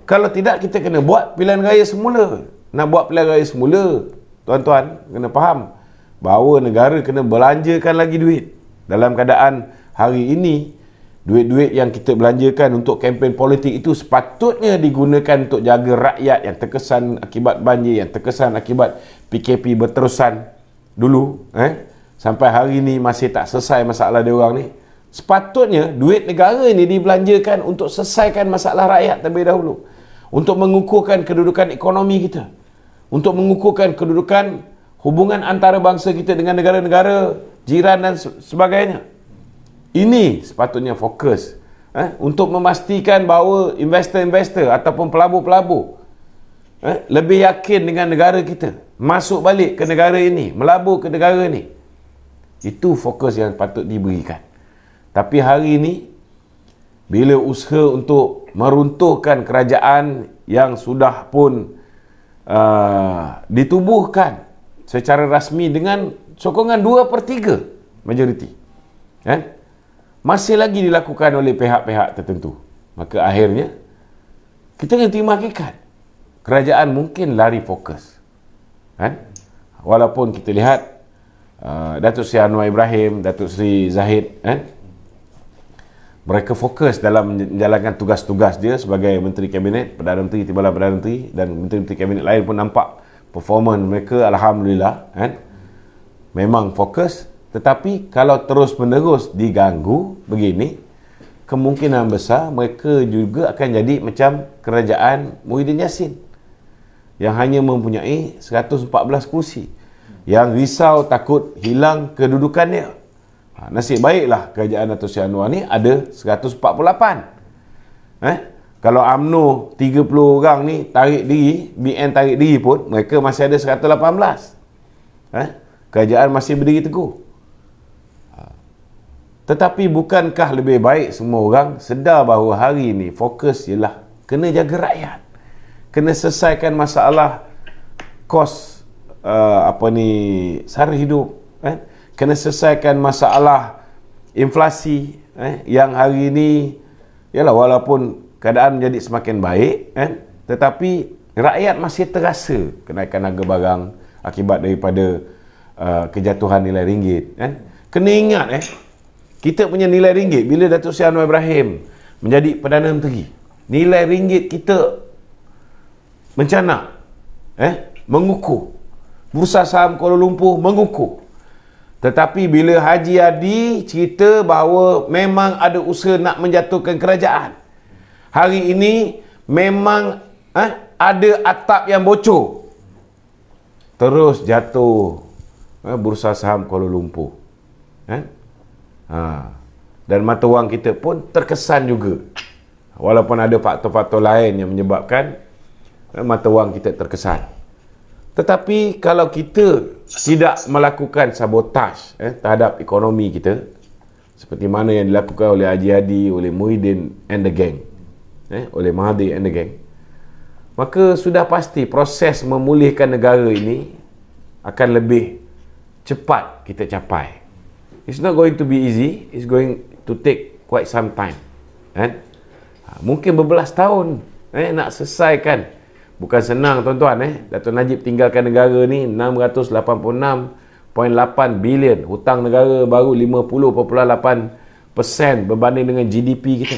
Kalau tidak, kita kena buat pilihan raya semula. Nak buat pilihan raya semula, tuan-tuan kena faham bahawa negara kena belanjakan lagi duit. Dalam keadaan hari ini, duit-duit yang kita belanjakan untuk kempen politik itu sepatutnya digunakan untuk jaga rakyat yang terkesan akibat banjir, yang terkesan akibat PKP berterusan dulu, sampai hari ini masih tak selesai masalah dia orang ni. Sepatutnya duit negara ini dibelanjakan untuk selesaikan masalah rakyat terlebih dahulu, untuk mengukuhkan kedudukan ekonomi kita, untuk mengukuhkan kedudukan hubungan antara bangsa kita dengan negara-negara jiran dan sebagainya. Ini sepatutnya fokus untuk memastikan bahawa investor-investor ataupun pelabur-pelabur lebih yakin dengan negara kita, masuk balik ke negara ini, melabur ke negara ini. Itu fokus yang patut diberikan. Tapi hari ini bila usaha untuk meruntuhkan kerajaan yang sudah pun ditubuhkan secara rasmi dengan sokongan 2/3 majoriti, kan? Masih lagi dilakukan oleh pihak-pihak tertentu. Maka akhirnya kita kena terima hakikat. Kerajaan mungkin lari fokus, kan? Walaupun kita lihat Datuk Seri Anwar Ibrahim, Datuk Seri Zahid, kan? Mereka fokus dalam menjalankan tugas-tugas dia sebagai Menteri Kabinet, Perdana Menteri, Timbalan Perdana Menteri, dan Menteri-Menteri Kabinet lain pun nampak performance mereka, alhamdulillah, kan? Memang fokus. Tetapi kalau terus menerus diganggu begini, kemungkinan besar mereka juga akan jadi macam kerajaan Muhyiddin Yassin yang hanya mempunyai 114 kursi, yang risau takut hilang kedudukannya. Nasib baiklah kerajaan Datuk Seri Anwar ni ada 148. Kalau UMNO 30 orang ni tarik diri, BN tarik diri pun, mereka masih ada 118. Kerajaan masih berdiri teguh. Tetapi bukankah lebih baik semua orang sedar bahawa hari ini fokus ialah kena jaga rakyat, kena selesaikan masalah kos sara hidup, kena selesaikan masalah inflasi, yang hari ini ialah walaupun keadaan menjadi semakin baik, tetapi rakyat masih terasa kenaikan harga barang akibat daripada kejatuhan nilai ringgit, kan? Kena ingat kita punya nilai ringgit bila Datuk Seri Anwar Ibrahim menjadi Perdana Menteri, nilai ringgit kita mencanak, mengukuh. Bursa saham Kuala Lumpur mengukuh. Tetapi bila Haji Hadi cerita bahawa memang ada usaha nak menjatuhkan kerajaan, hari ini memang ada atap yang bocor, terus jatuh bursa saham Kuala Lumpur, dan mata wang kita pun terkesan juga, walaupun ada faktor-faktor lain yang menyebabkan mata wang kita terkesan. Tetapi kalau kita tidak melakukan sabotaj terhadap ekonomi kita seperti mana yang dilakukan oleh Haji Hadi, oleh Muhyiddin and the gang, oleh Mahathir and the gang, maka sudah pasti proses memulihkan negara ini akan lebih cepat kita capai. It's not going to be easy. It's going to take quite some time. Mungkin berbelas tahun nak selesaikan. Bukan senang, tuan-tuan. Datuk Najib tinggalkan negara ni 686.8 bilion. Hutang negara baru 50.8% berbanding dengan GDP kita.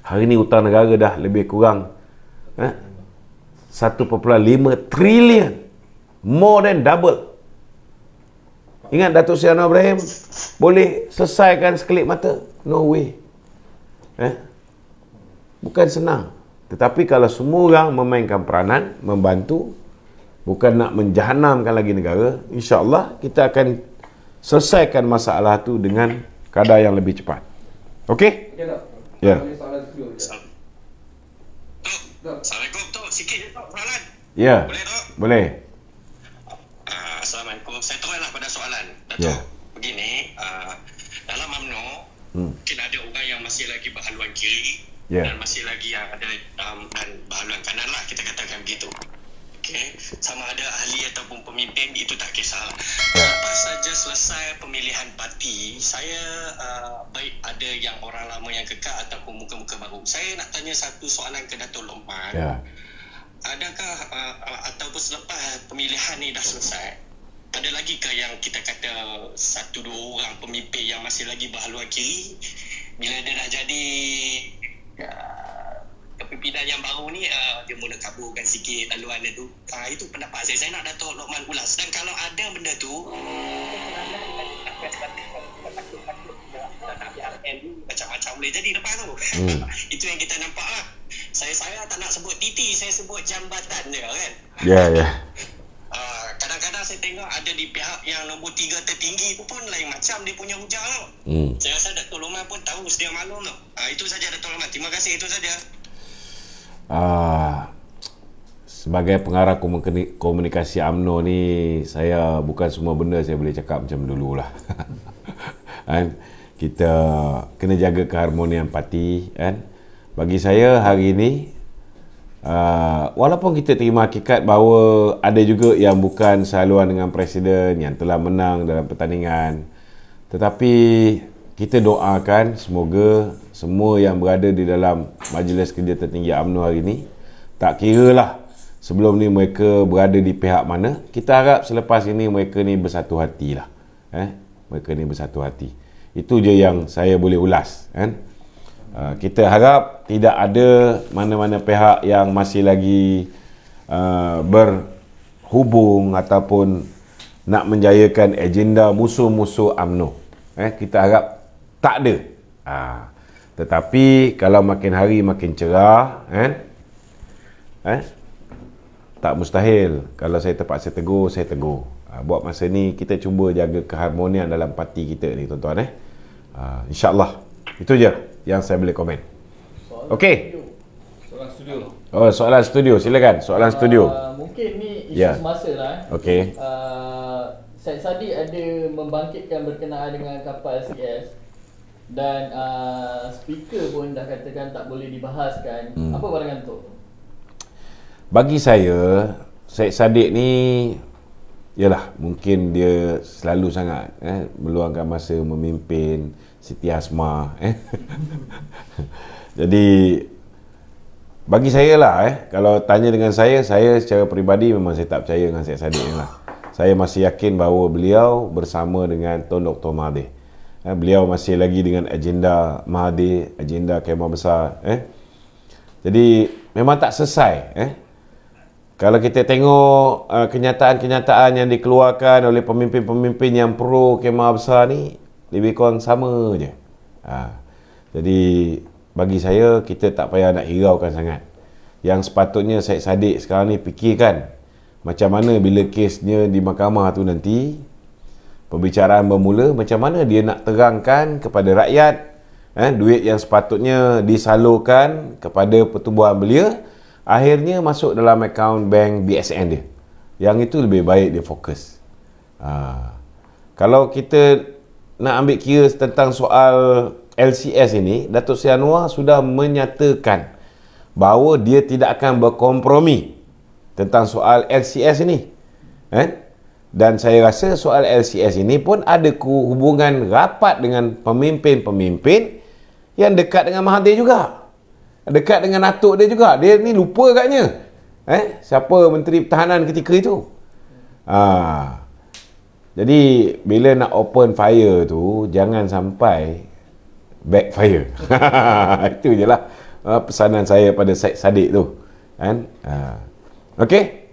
Hari ni hutang negara dah lebih kurang 1.5 trilion. More than double. Ingat Datuk Seri Anwar Ibrahim boleh selesaikan sekelip mata? No way. Bukan senang. Tetapi kalau semua orang memainkan peranan, membantu, bukan nak menjahanamkan lagi negara, insya-Allah kita akan selesaikan masalah tu dengan kadar yang lebih cepat. Okey? Ya. Assalamualaikum, Tok. Sikit je, Tok, soalan. Ya. Boleh, Tok? Boleh. Assalamualaikum. Saya teruslah pada soalan. Datuk, Ya. begini, dalam UMNO, mungkin ada orang yang masih lagi berhaluan kiri, Ya. dan masih lagi yang ada dan berhaluan kanan lah, kita katakan begitu. Okey, sama ada ahli ataupun pemimpin, itu tak kisah. Lepas saja selesai pemilihan parti, saya baik ada yang orang lama yang kekal ataupun muka-muka baru. Saya nak tanya satu soalan ke Datuk Lokman. Ya. Adakah ataupun selepas pemilihan ni dah selesai, ada lagi ke yang kita kata 1-2 orang pemimpin yang masih lagi berhaluan kiri, bila dia dah jadi kepimpinan yang baru ni, dia mula kaburkan sikit haluan dia tu. Itu pendapat saya. Saya nak Datuk Lokman ulas. Dan kalau ada benda tu, macam-macam boleh jadi lepas tu. Itu yang kita nampak lah. Saya tak nak sebut titi, saya sebut jambatan je kan. Ya, ya. Kadang-kadang saya tengok ada di pihak yang nombor 3 tertinggi pun lain macam dia punya hujah tu. Saya rasa Datuk Lokman pun tahu sedia maklum tu. Itu saja Datuk Lokman. Terima kasih, itu saja. Sebagai pengarah komunikasi UMNO ni, saya bukan semua benda saya boleh cakap macam dulu lah. kita kena jaga keharmonian parti kan. Bagi saya hari ini walaupun kita terima hakikat bahawa ada juga yang bukan sehaluan dengan presiden yang telah menang dalam pertandingan, tetapi kita doakan semoga semua yang berada di dalam Majlis Kerja Tertinggi UMNO hari ini, tak kiralah sebelum ni mereka berada di pihak mana, kita harap selepas ini mereka ni bersatu hati lah. Mereka ni bersatu hati. Itu je yang saya boleh ulas kan. Kita harap tidak ada mana-mana pihak yang masih lagi berhubung ataupun nak menjayakan agenda musuh-musuh UMNO. Kita harap tak ada. Tetapi kalau makin hari makin cerah tak mustahil. Kalau saya terpaksa tegur, saya tegur. Buat masa ni kita cuba jaga keharmonian dalam parti kita ni tuan-tuan. InsyaAllah. Itu je yang saya boleh komen. Okey. Soalan studio. Oh, soalan studio. Silakan. Soalan studio. Mungkin ni isu semasa lah. Okey. Syed Saddiq ada membangkitkan berkenaan dengan kapal LCS dan speaker pun dah katakan tak boleh dibahaskan. Apa pandangan tu? Bagi saya, Syed Saddiq ni yalah, mungkin dia selalu sangat meluangkan masa memimpin Siti Hasmah. Jadi bagi saya lah kalau tanya dengan saya secara peribadi memang saya tak percaya dengan Syed Saddiq ni lah. Saya masih yakin bahawa beliau bersama dengan Tun Dr. Mahathir. Beliau masih lagi dengan agenda Mahathir, agenda Kemah Besar. Jadi memang tak selesai. Kalau kita tengok kenyataan-kenyataan yang dikeluarkan oleh pemimpin-pemimpin yang pro Kemah Besar ni, lebih kurang sama je. Jadi bagi saya, kita tak payah nak hiraukan sangat. Yang sepatutnya Syed Saddiq sekarang ni fikirkan macam mana bila kesnya di mahkamah tu nanti, perbicaraan bermula, macam mana dia nak terangkan kepada rakyat duit yang sepatutnya disalurkan kepada pertubuhan belia akhirnya masuk dalam akaun bank BSN dia. Yang itu lebih baik dia fokus. Kalau kita nak ambil kira tentang soal LCS ini, Datuk Seri Anwar sudah menyatakan bahawa dia tidak akan berkompromi tentang soal LCS ini. Dan saya rasa soal LCS ini pun ada hubungan rapat dengan pemimpin-pemimpin yang dekat dengan Mahathir juga. Dekat dengan atuk dia juga. Dia ni lupa agaknya siapa Menteri Pertahanan ketika itu. Jadi bila nak open fire tu, jangan sampai backfire. Itu je lah pesanan saya pada Syed Saddiq tu kan. Okey.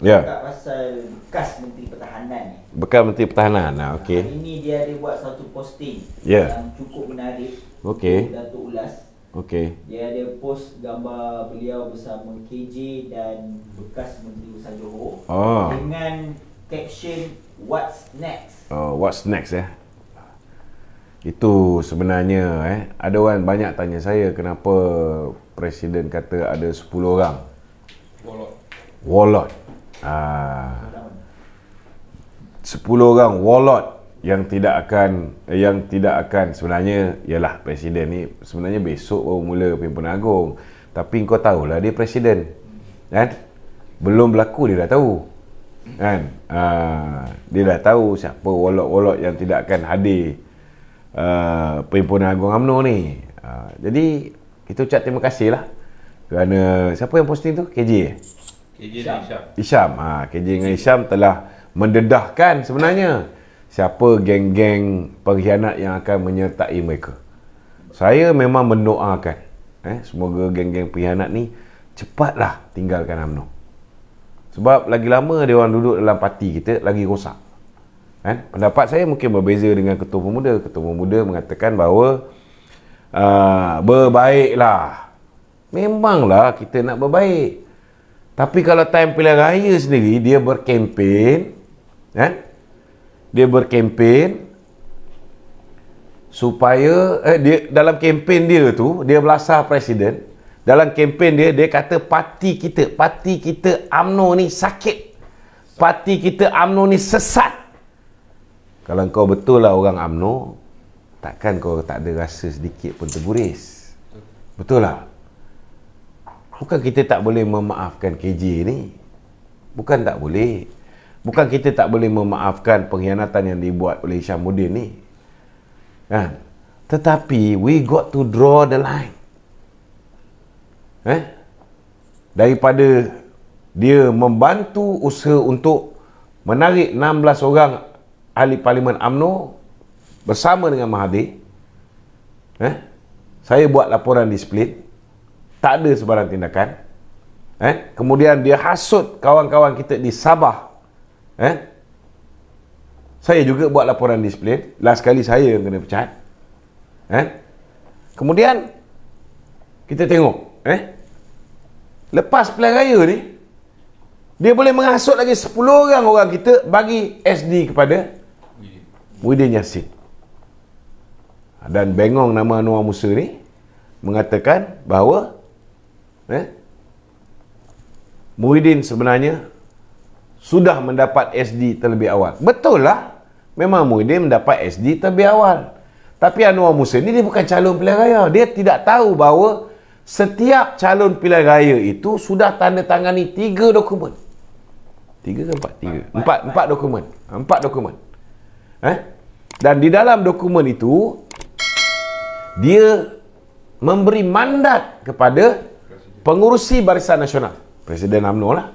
Ya. Pasal bekas Menteri Pertahanan ni. Bekas Menteri Pertahanan. Okey. Hari ni dia ada buat satu posting yang cukup menarik. Okey. Datuk Ulas. Okey. Dia ada post gambar beliau bersama KJ dan bekas Menteri Besar Johor dengan caption "What's next?" What's next Itu sebenarnya ada orang banyak tanya saya kenapa Presiden kata ada 10 orang warlord. 10 orang warlord yang tidak akan sebenarnya ialah Presiden ni sebenarnya besok baru mula Pimpinan Agung. Tapi kau tahulah dia Presiden kan, belum berlaku dia dah tahu kan. Dia dah tahu siapa warlord yang tidak akan hadir Perhimpunan Agung UMNO ni. Jadi kita ucap terima kasih lah kerana siapa yang posting tu? KJ dan Isham. KJ dengan Isham telah mendedahkan sebenarnya siapa geng-geng pengkhianat yang akan menyertai mereka. Saya memang mendoakan semoga geng-geng pengkhianat ni cepatlah tinggalkan UMNO. Sebab lagi lama dia orang duduk dalam parti kita, lagi rosak. Pendapat saya mungkin berbeza dengan Ketua Pemuda. Ketua Pemuda mengatakan bahawa berbaiklah. Memanglah kita nak berbaik. Tapi kalau time pilihan raya sendiri, dia berkempen, dia berkempen supaya dia dalam kempen dia tu, dia belasah Presiden. Dalam kempen dia kata parti kita UMNO ni sakit. Parti kita UMNO ni sesat. Kalau kau betul lah orang UMNO, takkan kau tak ada rasa sedikit pun terguris? Betul lah. Bukan kita tak boleh memaafkan KJ ni. Bukan tak boleh. Bukan kita tak boleh memaafkan pengkhianatan yang dibuat oleh Hishamuddin ni. Kan? Tetapi we got to draw the line. Daripada dia membantu usaha untuk menarik 16 orang ahli parlimen UMNO bersama dengan Mahathir. Saya buat laporan disiplin. Tak ada sebarang tindakan. Kemudian dia hasut kawan-kawan kita di Sabah. Saya juga buat laporan disiplin. Last kali saya yang kena pecat. Kemudian kita tengok lepas pilihan raya ni, dia boleh menghasut lagi 10 orang kita bagi SD kepada Muhyiddin Yassin. Dan bengong nama Anwar Musa ni mengatakan bahawa Muhyiddin sebenarnya sudah mendapat SD terlebih awal. Betul lah, memang Muhyiddin mendapat SD terlebih awal. Tapi Anwar Musa ni dia bukan calon pilihan raya. Dia tidak tahu bahawa setiap calon pilihan raya itu sudah tanda tangani 3 dokumen. 3 ke 4? 4 dokumen. 4 dokumen. Dan di dalam dokumen itu dia memberi mandat kepada pengurusi Barisan Nasional, Presiden UMNO lah,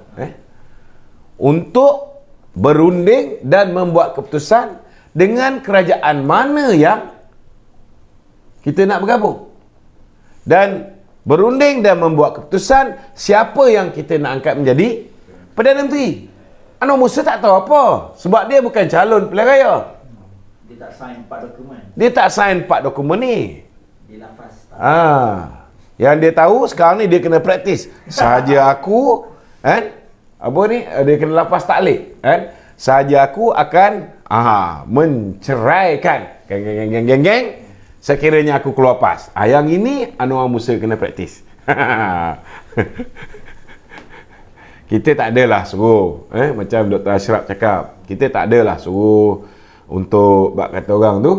untuk berunding dan membuat keputusan dengan kerajaan mana yang kita nak bergabung, dan berunding dan membuat keputusan siapa yang kita nak angkat menjadi Perdana Menteri. Anwar Musa tak tahu apa, sebab dia bukan calon pilihan raya. Dia tak sign 4 dokumen. Dia tak sign 4 dokumen ni. Dia lafaz. Yang dia tahu sekarang ni dia kena praktis. Sahaja aku apa ni, dia kena lafaz taklid, sahaja aku akan menceraikan geng, sekiranya aku keluar PAS. Yang ini Anwar Musa kena praktis. Kita tak adalah suruh macam Dr. Ashraf cakap, kita tak adalah suruh untuk bak kata orang tu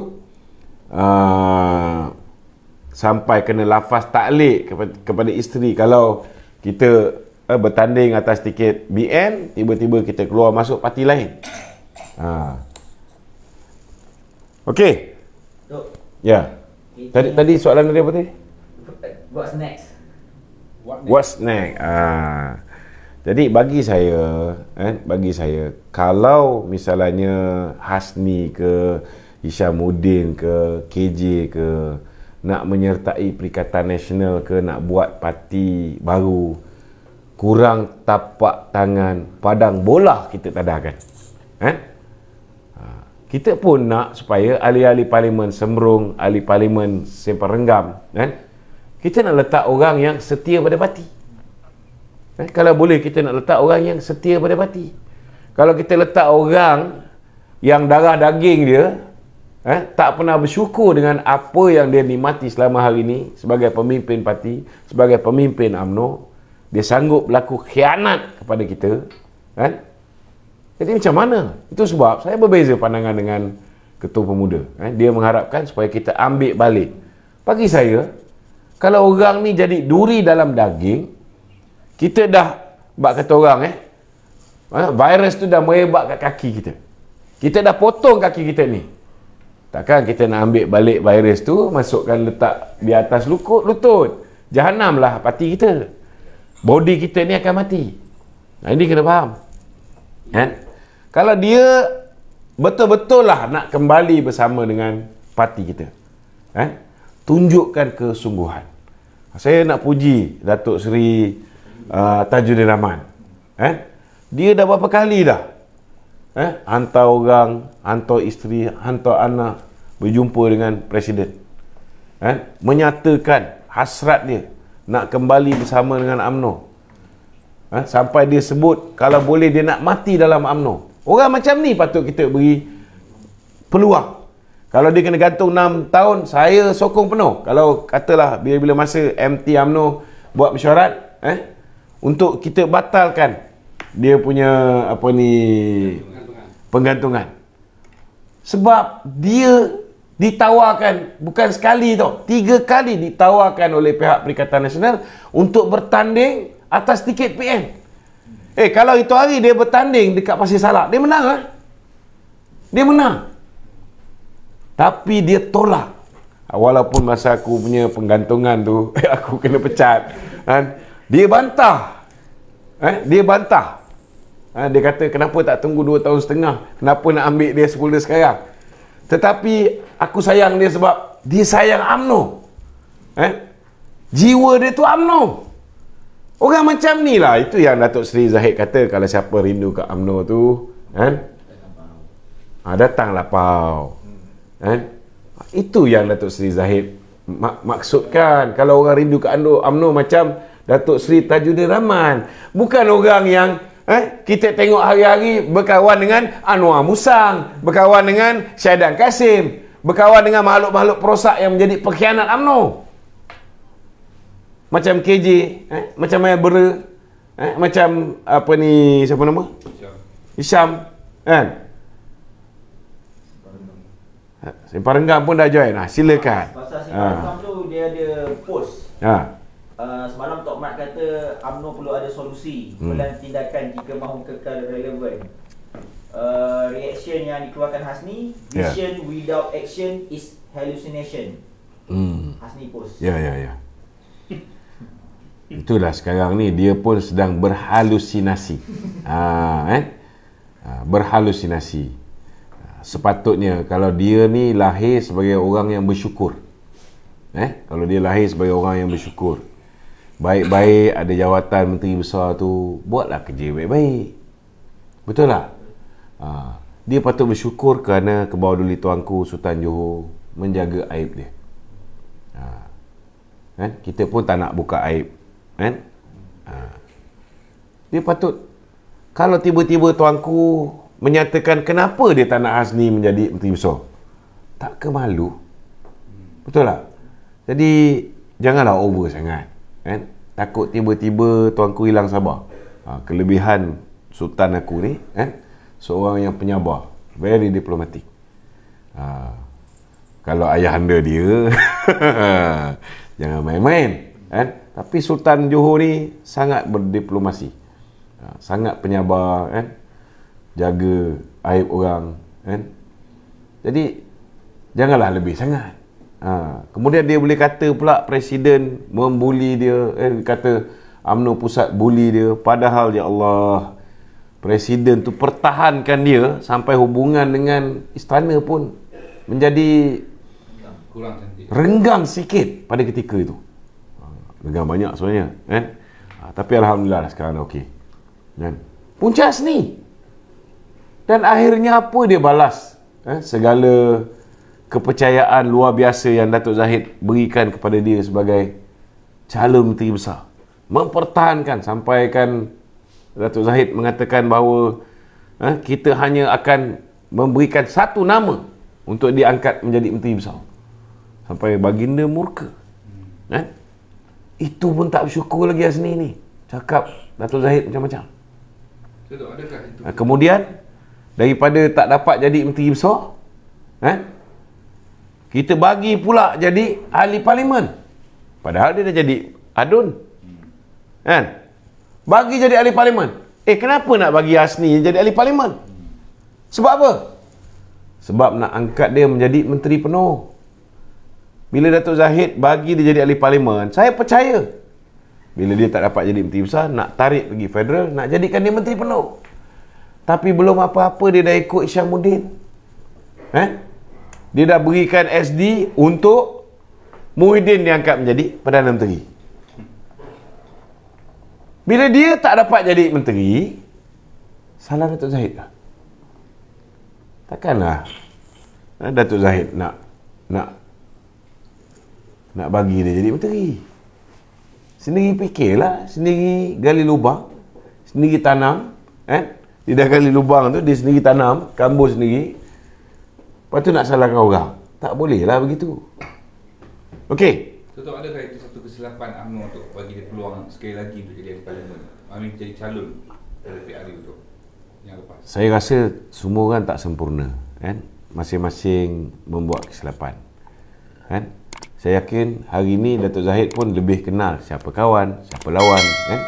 sampai kena lafaz taklid kepada isteri. Kalau kita bertanding atas tiket BN, tiba-tiba kita keluar masuk parti lain. Okey. Ya. Tadi soalan dia apa tadi? What's next? What's next? Jadi bagi saya kalau misalnya Hasni ke Hishamuddin ke KJ ke nak menyertai Perikatan Nasional ke nak buat parti baru, kurang tapak tangan, padang bola kita tadahkan. Kita pun nak supaya ahli-ahli parlimen sembrung, ahli parlimen sempang renggam, kita nak letak orang yang setia pada parti. Kalau boleh kita nak letak orang yang setia pada parti. Kalau kita letak orang yang darah daging dia tak pernah bersyukur dengan apa yang dia nikmati selama hari ini sebagai pemimpin parti, sebagai pemimpin UMNO, dia sanggup berlaku khianat kepada kita, jadi macam mana? Itu sebab saya berbeza pandangan dengan Ketua Pemuda. Dia mengharapkan supaya kita ambil balik. Bagi saya, kalau orang ni jadi duri dalam daging, kita dah bak kata orang virus tu dah merebak kat kaki kita. Kita dah potong kaki kita ni. Takkan kita nak ambil balik virus tu, masukkan letak di atas lutut. Jahanam lah parti kita. Body kita ni akan mati. Ini kena faham. Kalau dia betul-betul lah nak kembali bersama dengan parti kita, tunjukkan kesungguhan. Saya nak puji Datuk Seri Tajudin Rahman. Dia dah berapa kali dah hantar orang, hantar isteri, hantar anak berjumpa dengan Presiden, menyatakan hasrat dia nak kembali bersama dengan UMNO, sampai dia sebut kalau boleh dia nak mati dalam UMNO. Orang macam ni patut kita beri peluang. Kalau dia kena gantung 6 tahun, saya sokong penuh. Kalau katalah bila-bila masa MT UMNO buat mesyuarat untuk kita batalkan dia punya penggantungan. Sebab dia ditawarkan, bukan sekali tau, 3 kali ditawarkan oleh pihak Perikatan Nasional untuk bertanding atas tiket PM. Kalau itu hari dia bertanding dekat Pasir Salak, dia menang lah. Dia menang. Tapi dia tolak. Walaupun masa aku punya penggantungan tu aku kena pecat, kan? Dia bantah. Dia bantah. Dia kata kenapa tak tunggu 2 tahun setengah, kenapa nak ambil dia semula sekarang. Tetapi aku sayang dia sebab dia sayang UMNO. Jiwa dia tu UMNO. Orang macam ni lah, itu yang Datuk Seri Zahid kata, kalau siapa rindu kat UMNO tu, kan? Datanglah Pau. Itu yang Datuk Seri Zahid maksudkan. Kalau orang rindu kat UMNO macam Datuk Seri Tajudin Rahman. Bukan orang yang kita tengok hari-hari berkawan dengan Anwar Musang, berkawan dengan Syahidan Kasim, berkawan dengan makhluk-makhluk perosak yang menjadi pengkhianat UMNO. Macam KJ, macam Maya Bera, macam apa ni, siapa nama? Hisham, kan? Simpang Renggam pun dah join. Silakan. Pasal Simpang Renggam tu dia ada post. Semalam Tok Mat kata UMNO perlu ada solusi dan tindakan jika mahu kekal relevan. Reaction yang dikeluarkan Hasni, vision without action is hallucination. Hasni post. Ya. Itulah sekarang ni dia pun sedang berhalusinasi. Berhalusinasi. Sepatutnya kalau dia ni lahir sebagai orang yang bersyukur. Kalau dia lahir sebagai orang yang bersyukur, baik-baik ada jawatan menteri besar tu, buatlah kerja baik-baik. Betul tak? Dia patut bersyukur kerana Kebawaduli Tuanku Sultan Johor menjaga aib dia. Kita pun tak nak buka aib, kan? Dia patut, kalau tiba-tiba tuanku menyatakan kenapa dia tak nak Hasni menjadi menteri besar, tak ke malu? Betul tak? Jadi janganlah over sangat, kan? Takut tiba-tiba tuanku hilang sabar. Kelebihan Sultan aku ni, kan? Seorang yang penyabar, very diplomatic. Kalau ayahanda dia jangan main-main, kan? Tapi Sultan Johor ni sangat berdiplomasi, sangat penyabar, kan? Jaga aib orang, kan? Jadi janganlah lebih sangat. Kemudian dia boleh kata pula Presiden membuli dia, kata UMNO pusat bully dia. Padahal ya Allah, Presiden tu pertahankan dia sampai hubungan dengan istana pun menjadi kurang cantik, renggang sikit pada ketika itu. Renggang banyak sebenarnya, kan? Tapi Alhamdulillah sekarang dah okey, kan? Punca Hasni. Dan akhirnya apa dia balas? Segala kepercayaan luar biasa yang Datuk Zahid berikan kepada dia sebagai calon menteri besar. Mempertahankan, sampaikan Datuk Zahid mengatakan bahawa kita hanya akan memberikan satu nama untuk diangkat menjadi menteri besar. Sampai baginda murka. Itu pun tak bersyukur lagi Hasni ni. Cakap Datuk Zahid macam-macam. Kemudian daripada tak dapat jadi menteri besar, kita bagi pula jadi ahli parlimen. Padahal dia dah jadi adun, kan? Bagi jadi ahli parlimen. Kenapa nak bagi Hasni jadi ahli parlimen? Sebab apa? Sebab nak angkat dia menjadi menteri penuh. Bila Datuk Zahid bagi dia jadi ahli parlimen, saya percaya bila dia tak dapat jadi menteri besar, nak tarik pergi federal, nak jadikan dia menteri penuh. Tapi belum apa-apa dia dah ikut Isyamuddin. Dia dah berikan SD untuk Muhyiddin diangkat menjadi Perdana Menteri. Bila dia tak dapat jadi menteri, salah Datuk Zahid lah. Takkanlah Datuk Zahid nak bagi dia jadi menteri. Sendiri fikirlah, sendiri gali lubang, sendiri tanam, dia dah gali lubang tu, dia sendiri tanam, kambur sendiri. Lepas tu nak salahkan orang. Tak boleh lah begitu. Okey. Tuan, adakah itu satu kesilapan UMNO untuk bagi dia peluang sekali lagi untuk jadi ahli parlimen? Jadi calon dari PRU tu yang lepas. Saya rasa semua orang tak sempurna, kan? masing-masing membuat kesilapan. Kan? Saya yakin hari ini Datuk Zahid pun lebih kenal siapa kawan, siapa lawan. Kan?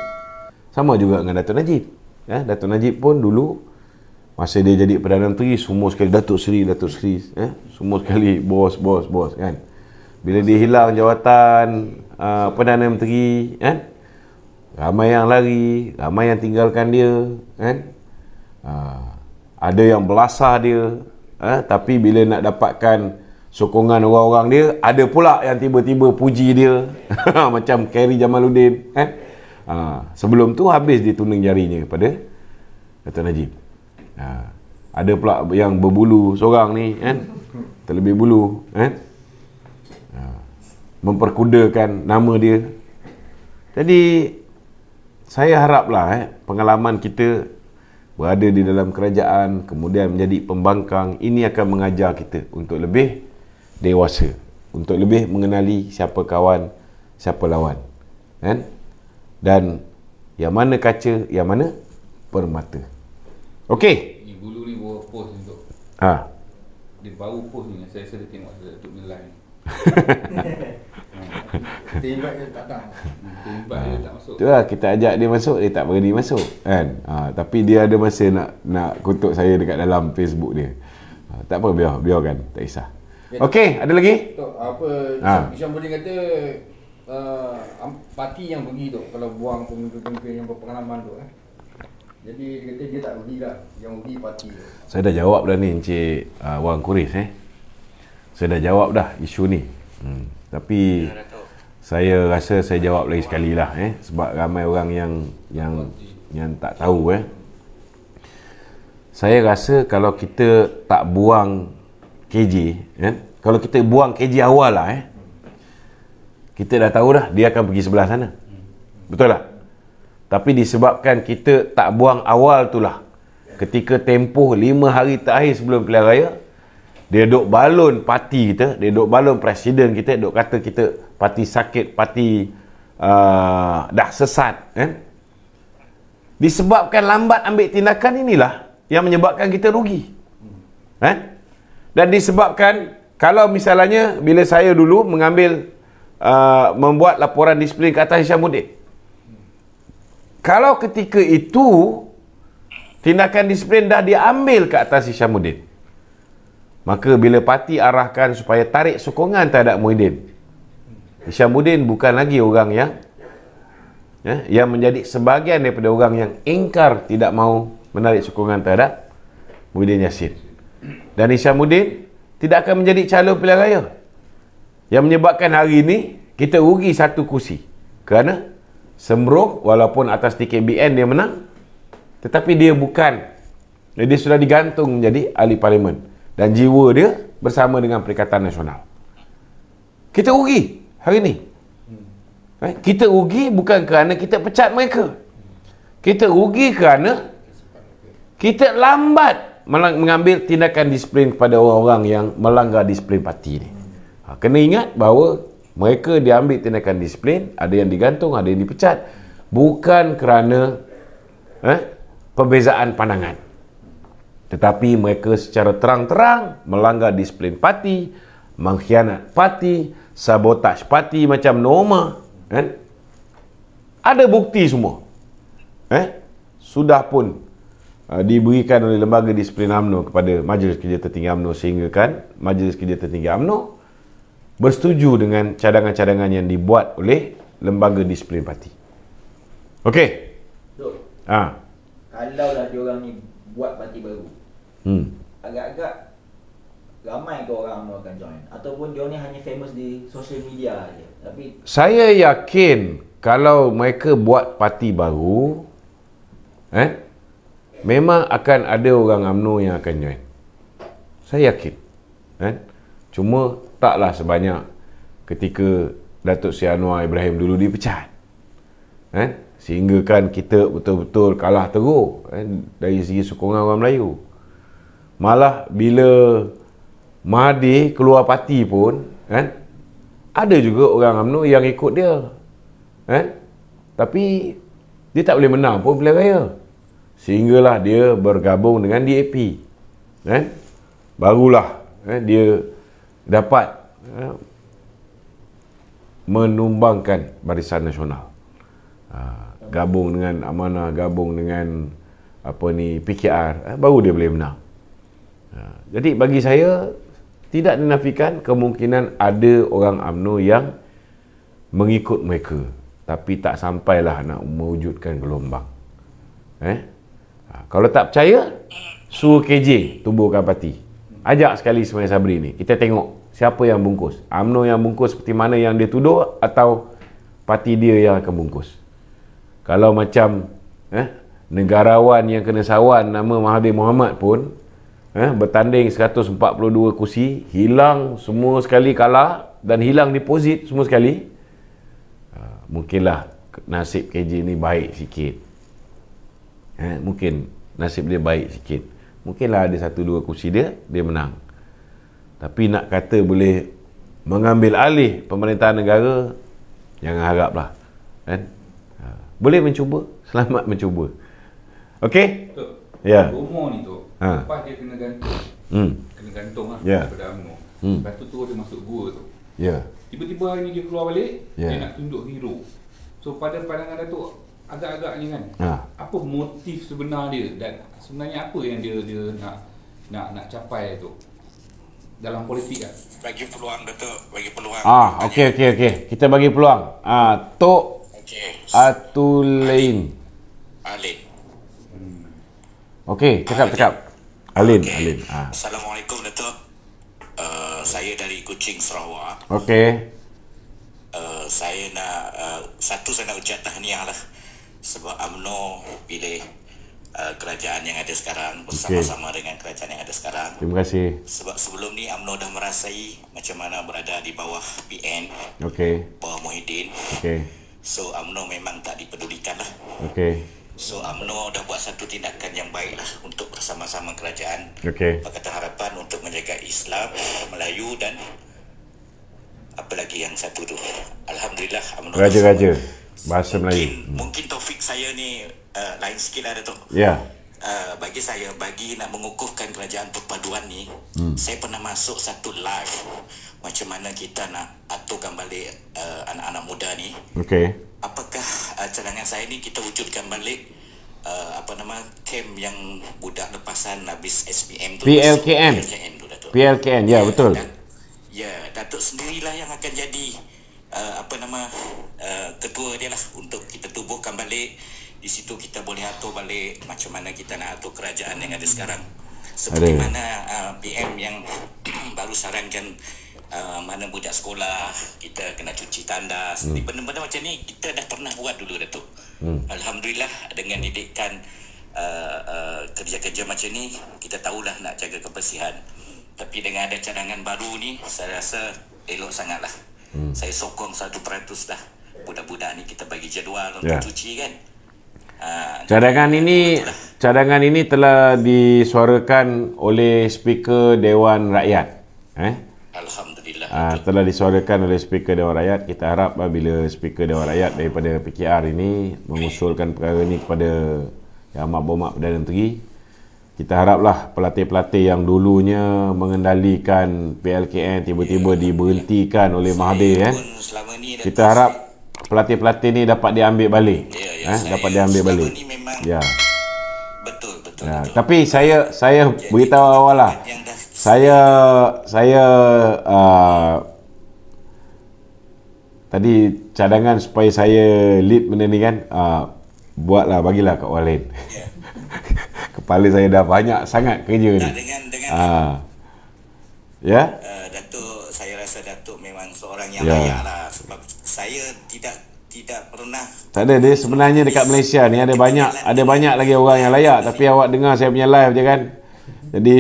Sama juga dengan Datuk Najib. Datuk Najib pun dulu masa dia jadi Perdana Menteri, semua sekali Datuk Seri. Semua sekali bos. Kan? Bila dia hilang jawatan Perdana Menteri, kan? Ramai yang lari, ramai yang tinggalkan dia. Kan? Ada yang belasah dia. Tapi bila nak dapatkan sokongan orang-orang dia, ada pula yang tiba-tiba puji dia. Macam Kerry Jamaluddin. Sebelum tu habis dituning jarinya kepada Datuk Najib. Ada pula yang berbulu seorang ni, kan? Terlebih bulu, kan? Memperkudakan nama dia. Jadi saya haraplah pengalaman kita berada di dalam kerajaan, kemudian menjadi pembangkang, ini akan mengajar kita untuk lebih dewasa, untuk lebih mengenali siapa kawan, siapa lawan, kan? Dan yang mana kaca, yang mana permata. Okey. Ni dulu ni bawa post untuk. Dia baru post ni, saya rasa dia tengok Datuk Melai ni. Tembak dia tak tahu. Tembak dia tak masuk. Itulah, kita ajak dia masuk, dia tak berani masuk, kan? Tapi dia ada masa nak kutuk saya dekat dalam Facebook dia. Tak apa, biarkan, tak kisah. Okey, ada lagi? Tok, apa Hishamuddin kata parti yang pergi tu kalau buang pemimpin-pemimpin yang berpengalaman tu. Jadi dia kata dia tak pergi lah, yang pergi parti tu. Saya dah jawab dah ni Encik Wang Kuris. Saya dah jawab dah isu ni. Tapi saya rasa saya jawab lagi sekali lah, sebab ramai orang yang tak tahu. Saya rasa kalau kita tak buang KJ, kalau kita buang KJ awal lah, kita dah tahu dah dia akan pergi sebelah sana. Betul tak? Tapi disebabkan kita tak buang awal tu lah, ketika tempoh 5 hari terakhir sebelum pilihan raya, dia duk balon parti kita, dia duk balon presiden kita, duk kata kita parti sakit, parti dah sesat. Disebabkan lambat ambil tindakan inilah yang menyebabkan kita rugi. Dan disebabkan, kalau misalnya bila saya dulu membuat laporan disiplin ke atas Hishamuddin, kalau ketika itu tindakan disiplin dah diambil ke atas Hishamuddin, maka bila parti arahkan supaya tarik sokongan terhadap Muhyiddin, Hishamuddin bukan lagi orang yang menjadi sebahagian daripada orang yang ingkar tidak mahu menarik sokongan terhadap Muhyiddin Yassin. Dan Hishamuddin tidak akan menjadi calon pilihan raya, yang menyebabkan hari ini kita rugi 1 kursi. Kerana Sembrong walaupun atas tiket BN dia menang, tetapi dia sudah digantung menjadi ahli parlimen, dan jiwa dia bersama dengan Perikatan Nasional. Kita rugi hari ini. Kita rugi bukan kerana kita pecat mereka. Kita rugi kerana kita lambat mengambil tindakan disiplin kepada orang-orang yang melanggar disiplin parti ni. Kena ingat bahawa mereka diambil tindakan disiplin, ada yang digantung, ada yang dipecat, bukan kerana perbezaan pandangan, tetapi mereka secara terang-terang melanggar disiplin parti, mengkhianat parti, sabotaj parti macam Norma. Ada bukti semua. Sudah pun diberikan oleh Lembaga Disiplin UMNO kepada Majlis Kerja Tertinggi UMNO, sehingga kan Majlis Kerja Tertinggi UMNO bersetuju dengan cadangan-cadangan yang dibuat oleh Lembaga Disiplin Parti. Okey. Kalau lah diorang ni buat parti baru, agak-agak ramai ke orang UMNO akan join, ataupun diorang ni hanya famous di social media aja? Tapi saya yakin kalau mereka buat parti baru, memang akan ada orang UMNO yang akan join. Saya yakin. Cuma taklah sebanyak ketika Datuk Seri Anwar Ibrahim dulu dipecat. Sehingga kan kita betul-betul kalah teruk dari segi sokongan orang Melayu. Malah bila Mahathir keluar parti pun, ada juga orang UMNO yang ikut dia. Tapi dia tak boleh menang pun pilihan raya. Sehinggalah dia bergabung dengan DAP. barulah dia dapat menumbangkan Barisan Nasional. Gabung dengan Amanah, gabung dengan PKR, baru dia boleh menang. Jadi bagi saya tidak dinafikan kemungkinan ada orang UMNO yang mengikut mereka, tapi tak sampailah nak mewujudkan gelombang. Kalau tak percaya, suruh KJ tubuhkan parti. Ajak sekali Ismail Sabri ni, kita tengok siapa yang bungkus. UMNO yang bungkus seperti mana yang dia tuduh, atau parti dia yang akan bungkus. Kalau macam negarawan yang kena sawan nama Mahathir Mohamad pun bertanding 142 kursi, hilang semua sekali, kalah dan hilang deposit semua sekali, mungkinlah nasib KJ ni baik sikit. Mungkin nasib dia baik sikit. Mungkinlah ada 1-2 kursi dia menang. Tapi nak kata boleh mengambil alih pemerintahan negara, jangan haraplah. Boleh mencuba, selamat mencuba. Okey? Ya. Rumor ni tu, lepas dia kena gantung. Kena gantung lah daripada UMNO. Lepas tu dia masuk gua tu. Ya. Tiba-tiba hari ni dia keluar balik, Ya. dia nak tunjuk hero. So pada pandangan Datuk, agak-agaknya kan, apa motif sebenar dia dan sebenarnya apa yang dia nak capai tu dalam politik kan? Bagi peluang Datuk, bagi peluang. Okey. Kita bagi peluang. Tok Atulain. Alin. Okey, cakap. Alin. Assalamualaikum Datuk. Saya dari Kuching, Sarawak. Okey. Saya nak saya nak ucap tahniah lah sebab UMNO pilih kerajaan yang ada sekarang bersama-sama dengan kerajaan yang ada sekarang. Terima kasih. Sebab sebelum ni UMNO dah merasai macam mana berada di bawah PN, bawah Muhyiddin. So UMNO memang tak dipedulikan lah. So UMNO dah buat satu tindakan yang baik lah untuk bersama-sama kerajaan. Pakatan Harapan untuk menjaga Islam, Melayu dan apa lagi yang satu tu. Alhamdulillah UMNO Raja-raja bahasa Melayu. Mungkin taufik saya ni lain sikit lah Datuk. Bagi saya, bagi nak mengukuhkan kerajaan perpaduan ni, saya pernah masuk satu live macam mana kita nak aturkan balik anak-anak muda ni. Apakah cadangan saya ni kita wujudkan balik camp yang budak lepasan habis SPM tu, PLKN tu Datuk. PLKN, ya betul. Datuk sendirilah yang akan jadi ketua dia lah untuk kita tubuhkan balik. Di situ kita boleh atur balik macam mana kita nak atur kerajaan yang ada sekarang. Seperti mana PM yang baru sarankan mana budak sekolah kita kena cuci tandas. Benda-benda macam ni kita dah pernah buat dulu Datuk. Alhamdulillah dengan didikan kerja-kerja macam ni kita tahulah nak jaga kebersihan. Tapi dengan ada cadangan baru ni saya rasa elok sangatlah. Saya sokong 100% dah budak-budak ni kita bagi jadual untuk cuci kan. Cadangan ini telah disuarakan oleh Speaker Dewan Rakyat. Alhamdulillah. Telah disuarakan oleh Speaker Dewan Rakyat. Kita harap bila Speaker Dewan Rakyat daripada PKR ini mengusulkan perkara ini kepada Yang Amat Berhormat Perdana Menteri, kita haraplah pelatih-pelatih yang dulunya mengendalikan PLKN tiba-tiba diberhentikan oleh Mahathir. Kita harap pelatih-pelatih ni dapat diambil balik. Dapat diambil balik. Betul. Tapi saya beritahu awal lah. Saya tadi cadangan supaya saya lead benda ni kan, buatlah, bagilah kat orang lain. Kepala saya dah banyak sangat kerja ni. Datuk, saya rasa Datuk memang seorang yang layak lah. Sebab saya tidak pernah. Tak ada, dia sebenarnya dekat Malaysia ni ada banyak lagi orang yang layak. Tapi awak dengar saya punya live je kan. Jadi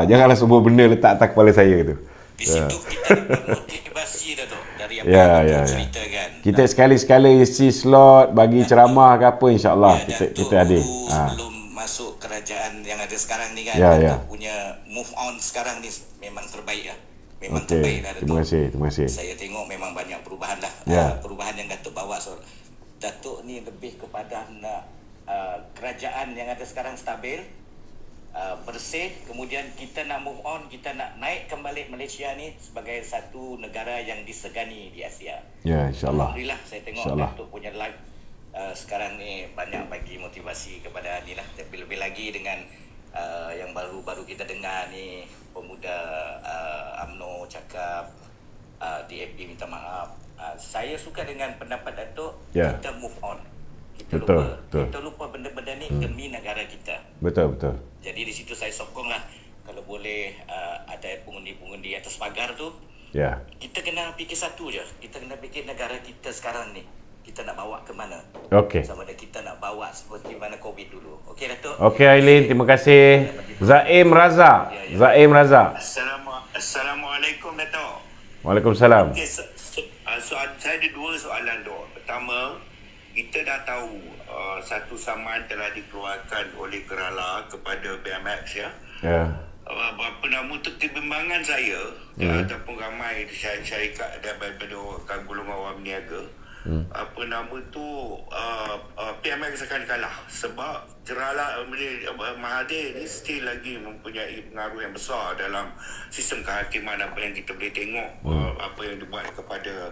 janganlah semua benda letak atas kepala saya tu. Di situ kita dapat motivasi Datuk dari apa cerita kan. Kita sekali-sekala isi slot bagi ceramah ke apa, insya-Allah kita hadir. Sebelum masuk kerajaan yang ada sekarang ni kan, punya move on sekarang ni memang terbaik lah. Memang terbaik lah Datuk. Terima kasih. Saya tengok memang banyak perubahan lah. Perubahan yang Datuk bawa. So, Datuk ni lebih kepada nak kerajaan yang ada sekarang stabil, bersih, kemudian kita nak move on, kita nak naik kembali Malaysia ni sebagai satu negara yang disegani di Asia. Ya, insyaAllah. Alhamdulillah saya tengok Datuk punya live sekarang ni banyak bagi motivasi kepada ni lah. Tapi lebih lagi dengan yang baru-baru kita dengar ni, pemuda UMNO cakap DAP minta maaf. Saya suka dengan pendapat Datuk, kita move on. Kita lupa benda-benda ni demi negara kita. Betul. Jadi di situ saya sokong lah, kalau boleh ada pengundi-pengundi atas pagar tu, kita kena fikir satu je. Kita kena fikir negara kita sekarang ni, kita nak bawa ke mana. Sama ada kita nak bawa seperti mana COVID dulu. Okey Datuk. Okey Ailin, terima kasih. Zaim Raza. Zaim Raza. Assalamualaikum Datuk. Waalaikumsalam. Okay, saya ada dua soalan tu. Pertama, kita dah tahu satu saman telah dikeluarkan oleh Kerala kepada BMX ya. Apa nama tu, kebimbangan saya ataupun ramai syarikat daripada golongan awam niaga, apa nama tu, PMX akan kalah sebab Kerala Mahathir ni still lagi mempunyai pengaruh yang besar dalam sistem kehakiman. Apa yang kita boleh tengok, apa yang dibuat kepada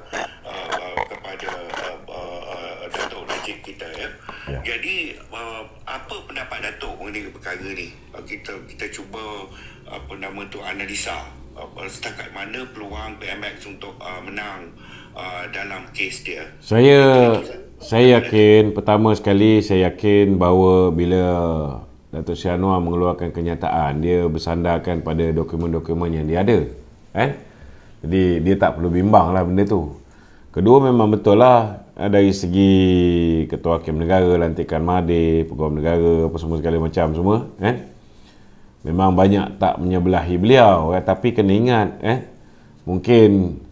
Datuk Najib kita ya. Jadi apa pendapat Datuk mengenai perkara ni? Kita cuba apa nama tu analisa setakat mana peluang PMX untuk menang dalam kes dia. Saya yakin, pertama sekali saya yakin bahawa bila Datuk Seri Anwar mengeluarkan kenyataan, dia bersandarkan pada dokumen-dokumen yang dia ada. Jadi dia tak perlu bimbang lah benda tu. Kedua, memang betul lah dari segi Ketua Hakim Negara, lantikan Mahathir, Peguam Negara, apa semua segala macam semua, memang banyak tak menyebelahi beliau, tapi kena ingat, mungkin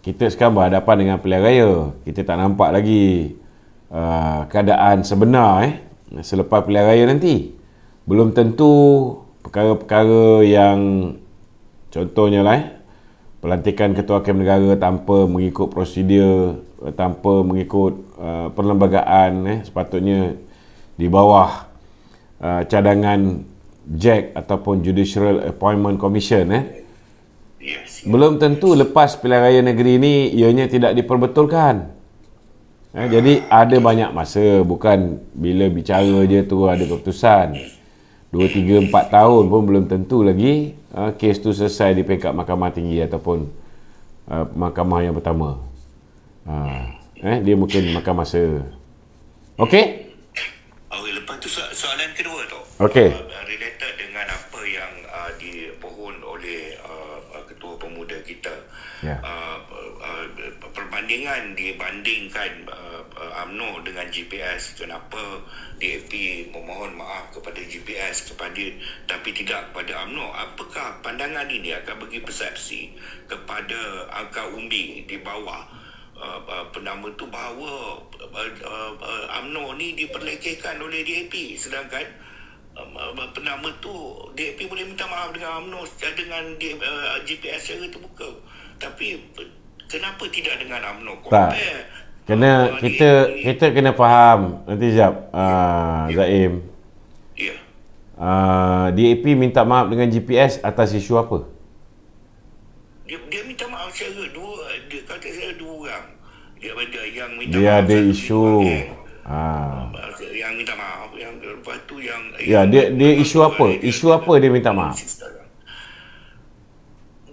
kita sekarang berhadapan dengan pilihan raya. Kita tak nampak lagi keadaan sebenar selepas pilihan raya nanti. Belum tentu perkara-perkara yang contohnya lah pelantikan Ketua Hakim Negara tanpa mengikut prosedur, tanpa mengikut perlembagaan, sepatutnya di bawah cadangan JAC ataupun Judicial Appointment Commission. Belum tentu lepas pilihan raya negeri ini ianya tidak diperbetulkan. Jadi ada banyak masa, bukan bila bicara je tu ada keputusan. 2, 3, 4 tahun pun belum tentu lagi kes tu selesai di peringkat Mahkamah Tinggi ataupun mahkamah yang pertama. Dia mungkin makan masa. Okey? Lepas tu soalan kedua tu. Okey. Related dengan apa yang dipohon oleh Ketua Pemuda kita. Perbandingan dibandingkan UMNO dengan GPS. Kenapa DAP memohon maaf kepada GPS tapi tidak kepada UMNO? Apakah pandangan ini akan bagi persepsi kepada angka umbi di bawah penama tu bahawa UMNO ni diperlekehkan oleh DAP, sedangkan penama tu DAP boleh minta maaf dengan UMNO dengan GPS secara terbuka, tapi kenapa tidak dengan UMNO? Kena kita kena faham nanti sekejap, Zaim. DAP minta maaf dengan GPS atas isu apa? Dia minta maaf secara dua, dia kata saya dua orang. Dia ada yang minta dia maaf. Dia ada isu. Yang minta maaf, yang lepas tu yang dia isu apa? Isu apa dia minta maaf?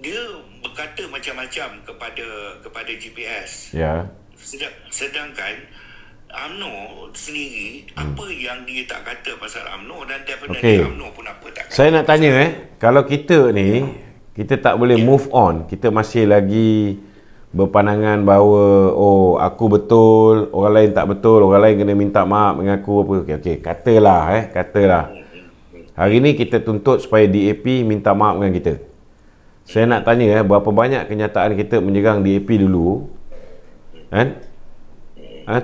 Dia berkata macam-macam kepada GPS. Sedangkan UMNO sendiri, apa yang dia tak kata pasal UMNO, dan definitely UMNO pun apa tak kata. Saya nak tanya kalau kita ni, kita tak boleh move on, kita masih lagi berpandangan bahawa aku betul, orang lain tak betul, orang lain kena minta maaf dengan aku apa. Okey, katalah hari ni kita tuntut supaya DAP minta maaf dengan kita. Saya nak tanya berapa banyak kenyataan kita menyerang DAP dulu,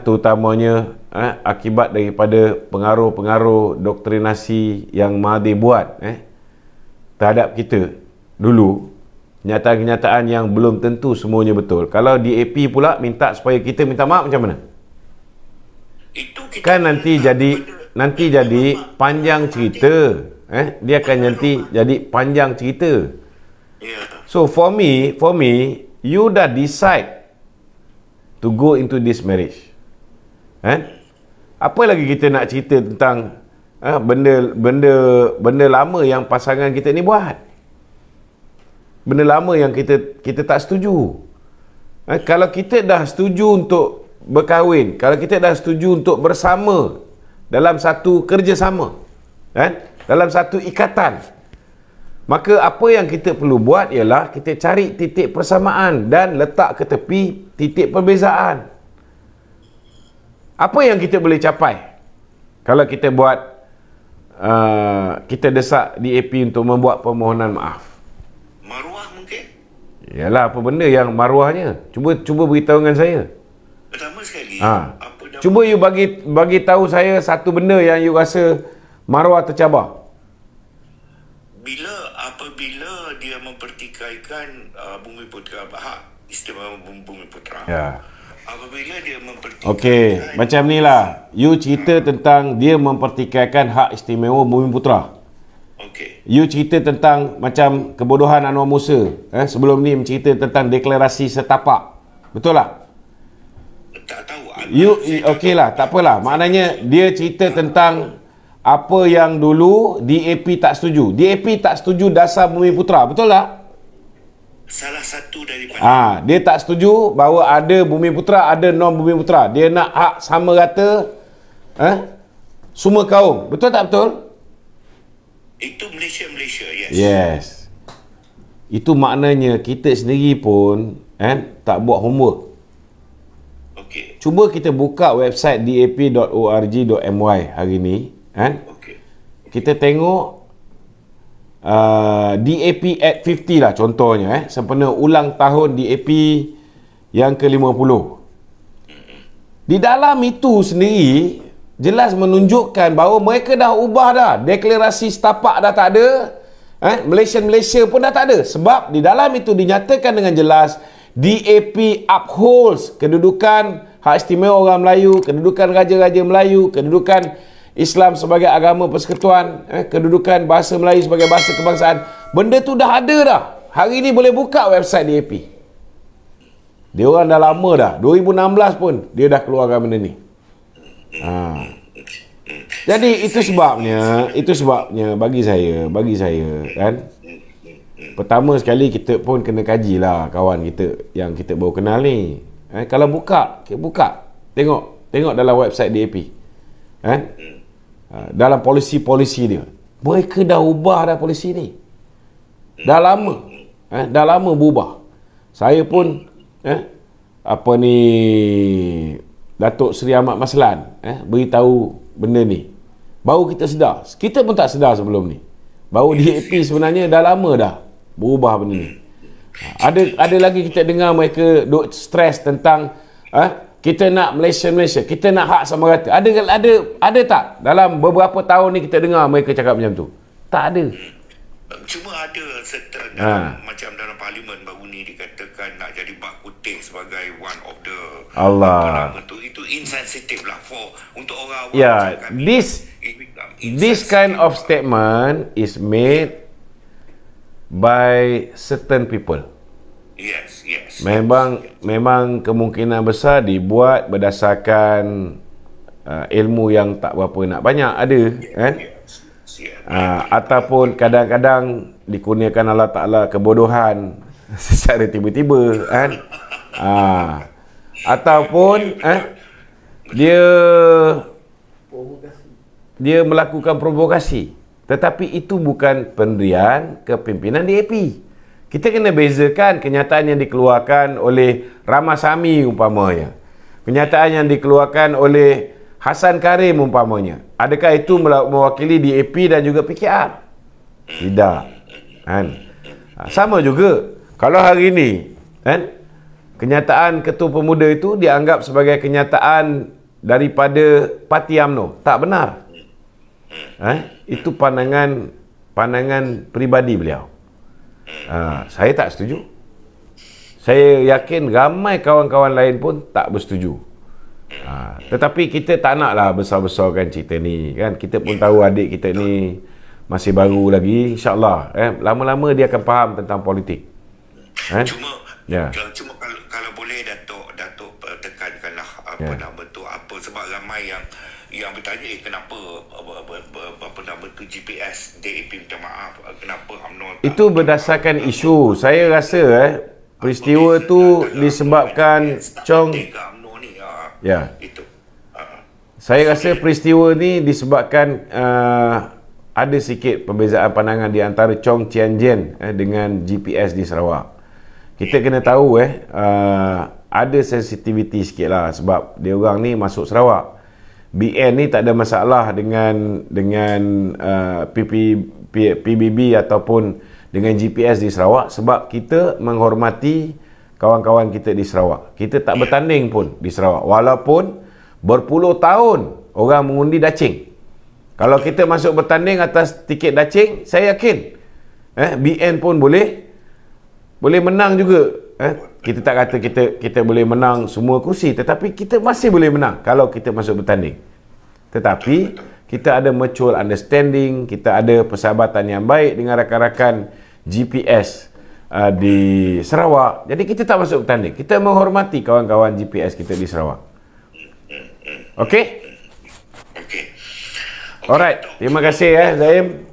terutamanya akibat daripada pengaruh-pengaruh doktrinasi yang Mahathir buat terhadap kita dulu, kenyataan-kenyataan yang belum tentu semuanya betul. Kalau DAP pula minta supaya kita minta maaf, macam mana? Itu kita kan nanti jadi nanti jadi panjang cerita. Dia akan nanti jadi panjang cerita. So for me, you dah decide to go into this marriage. Apa lagi kita nak cerita tentang benda lama yang pasangan kita ni buat? Benda lama yang kita tak setuju. Kalau kita dah setuju untuk berkahwin, kalau kita dah setuju untuk bersama dalam satu kerjasama, dalam satu ikatan, maka apa yang kita perlu buat ialah kita cari titik persamaan dan letak ke tepi titik perbezaan. Apa yang kita boleh capai kalau kita buat kita desak DAP untuk membuat permohonan maaf? Maruah mungkin? Yalah, apa benda yang maruahnya? Cuba beritahu dengan saya. Pertama sekali, cuba you bagi tahu saya satu benda yang you rasa maruah tercabar. Apabila dia mempertikaikan Bumi Putra, hak istimewa Bumi Putra. Ya. Apabila dia mempertikaikan... Okey, macam ni lah. You cerita tentang dia mempertikaikan hak istimewa Bumi Putra. Okey. You cerita tentang macam kebodohan Anwar Musa. Sebelum ni cerita tentang deklarasi setapak. Betul tak? Tak tahu. Okey lah, tak apalah. Maknanya dia cerita tentang apa yang dulu DAP tak setuju. DAP tak setuju dasar Bumi Putra. Betul tak? Salah satu daripada... Dia tak setuju bahawa ada Bumi Putra, ada non Bumi Putra. Dia nak hak sama rata semua kaum. Betul tak betul? Itu Malaysia, yes. Yes. Itu maknanya kita sendiri pun tak buat homework. Okey. Cuba kita buka website dap.org.my hari ni. Okey. Kita tengok DAP at 50 lah contohnya. Sempena ulang tahun DAP yang ke-50. Di dalam itu sendiri jelas menunjukkan bahawa mereka dah ubah dah. Deklarasi setapak dah tak ada. Malaysia pun dah tak ada. Sebab di dalam itu dinyatakan dengan jelas DAP upholds kedudukan hak istimewa orang Melayu, kedudukan raja-raja Melayu, kedudukan Islam sebagai agama persekutuan, kedudukan bahasa Melayu sebagai bahasa kebangsaan. Benda tu dah ada dah. Hari ni boleh buka website DAP. Dia orang dah lama dah. 2016 pun dia dah keluarkan benda ni. Jadi itu sebabnya bagi saya kan, pertama sekali kita pun kena kajilah kawan kita yang kita baru kenal ni. Kalau buka tengok dalam website DAP. Dalam polisi-polisi dia, mereka dah ubah dah polisi ni. Dah lama berubah. Saya pun Datuk Seri Ahmad Maslan beritahu benda ni. Baru kita sedar. Kita pun tak sedar sebelum ni. Baru DAP sebenarnya dah lama dah berubah benda ni. Ada lagi kita dengar mereka duk stres tentang kita nak Malaysia, kita nak hak sama rata. Ada tak dalam beberapa tahun ni kita dengar mereka cakap macam tu? Tak ada. Cuma ada certain macam dalam parlimen baru ni dikatakan nak jadi bak kutih sebagai one of the Allah. Itu insensitif lah untuk orang awam. Yeah, this kind of statement is made by certain people. Yes. Memang kemungkinan besar dibuat berdasarkan ilmu yang tak berapa nak banyak ada, kan? Ataupun kadang-kadang dikurniakan Allah Ta'ala kebodohan secara tiba-tiba, kan? Ataupun dia melakukan provokasi. Tetapi itu bukan pendirian kepimpinan DAP. Kita kena bezakan kenyataan yang dikeluarkan oleh Ramasamy umpamanya, kenyataan yang dikeluarkan oleh Hasan Karim umpamanya. Adakah itu mewakili DAP dan juga PKR? Tidak, kan? Sama juga kalau hari ini, kan, kenyataan Ketua Pemuda itu dianggap sebagai kenyataan daripada Parti UMNO. Tak benar. Itu pandangan peribadi beliau. Saya tak setuju. Saya yakin ramai kawan-kawan lain pun tak bersetuju. Tetapi kita tak naklah besar-besarkan cerita ni kan. Kita pun tahu adik kita ni masih baru lagi, insya-Allah lama-lama dia akan faham tentang politik. Cuma kalau boleh Datuk tekankanlah apa nama tu, apa sebab ramai yang bertanya kenapa apa nama tu GPS DAP minta maaf, kenapa UMNO itu berdasarkan isu. Saya rasa peristiwa tu disebabkan saya rasa peristiwa ni disebabkan ada sikit perbezaan pandangan di antara Chong Chien Jien dengan GPS di Sarawak. Kita kena tahu ada sensitivity sikit lah sebab dia orang ni masuk Sarawak. BN ni tak ada masalah dengan PBB ataupun dengan GPS di Sarawak sebab kita menghormati kawan-kawan kita di Sarawak. Kita tak bertanding pun di Sarawak walaupun berpuluh tahun orang mengundi dacing. Kalau kita masuk bertanding atas tiket dacing, saya yakin BN pun boleh menang juga. Kita tak kata kita boleh menang semua kursi, tetapi kita masih boleh menang kalau kita masuk bertanding. Tetapi kita ada mutual understanding, kita ada persahabatan yang baik dengan rakan-rakan GPS di Sarawak. Jadi kita tak masuk bertanding. Kita menghormati kawan-kawan GPS kita di Sarawak. Okey? Alright, terima kasih Zaim.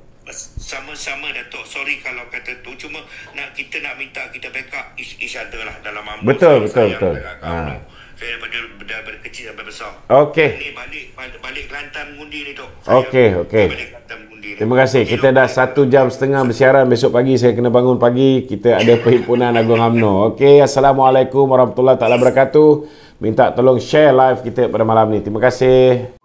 Sama-sama Datuk. Sorry kalau kata tu, cuma kita nak minta kita backup each other lah dalam UMNO. Betul. Saya daripada kecil sampai besar. Okey. Ni balik Kelantan mengundi ni Tok. Okey. Terima kasih. Kita dah 1 jam setengah bersiaran. Besok pagi saya kena bangun pagi. Kita ada perhimpunan Agung UMNO. Okey, Assalamualaikum warahmatullahi taala wabarakatuh. Minta tolong share live kita pada malam ni. Terima kasih.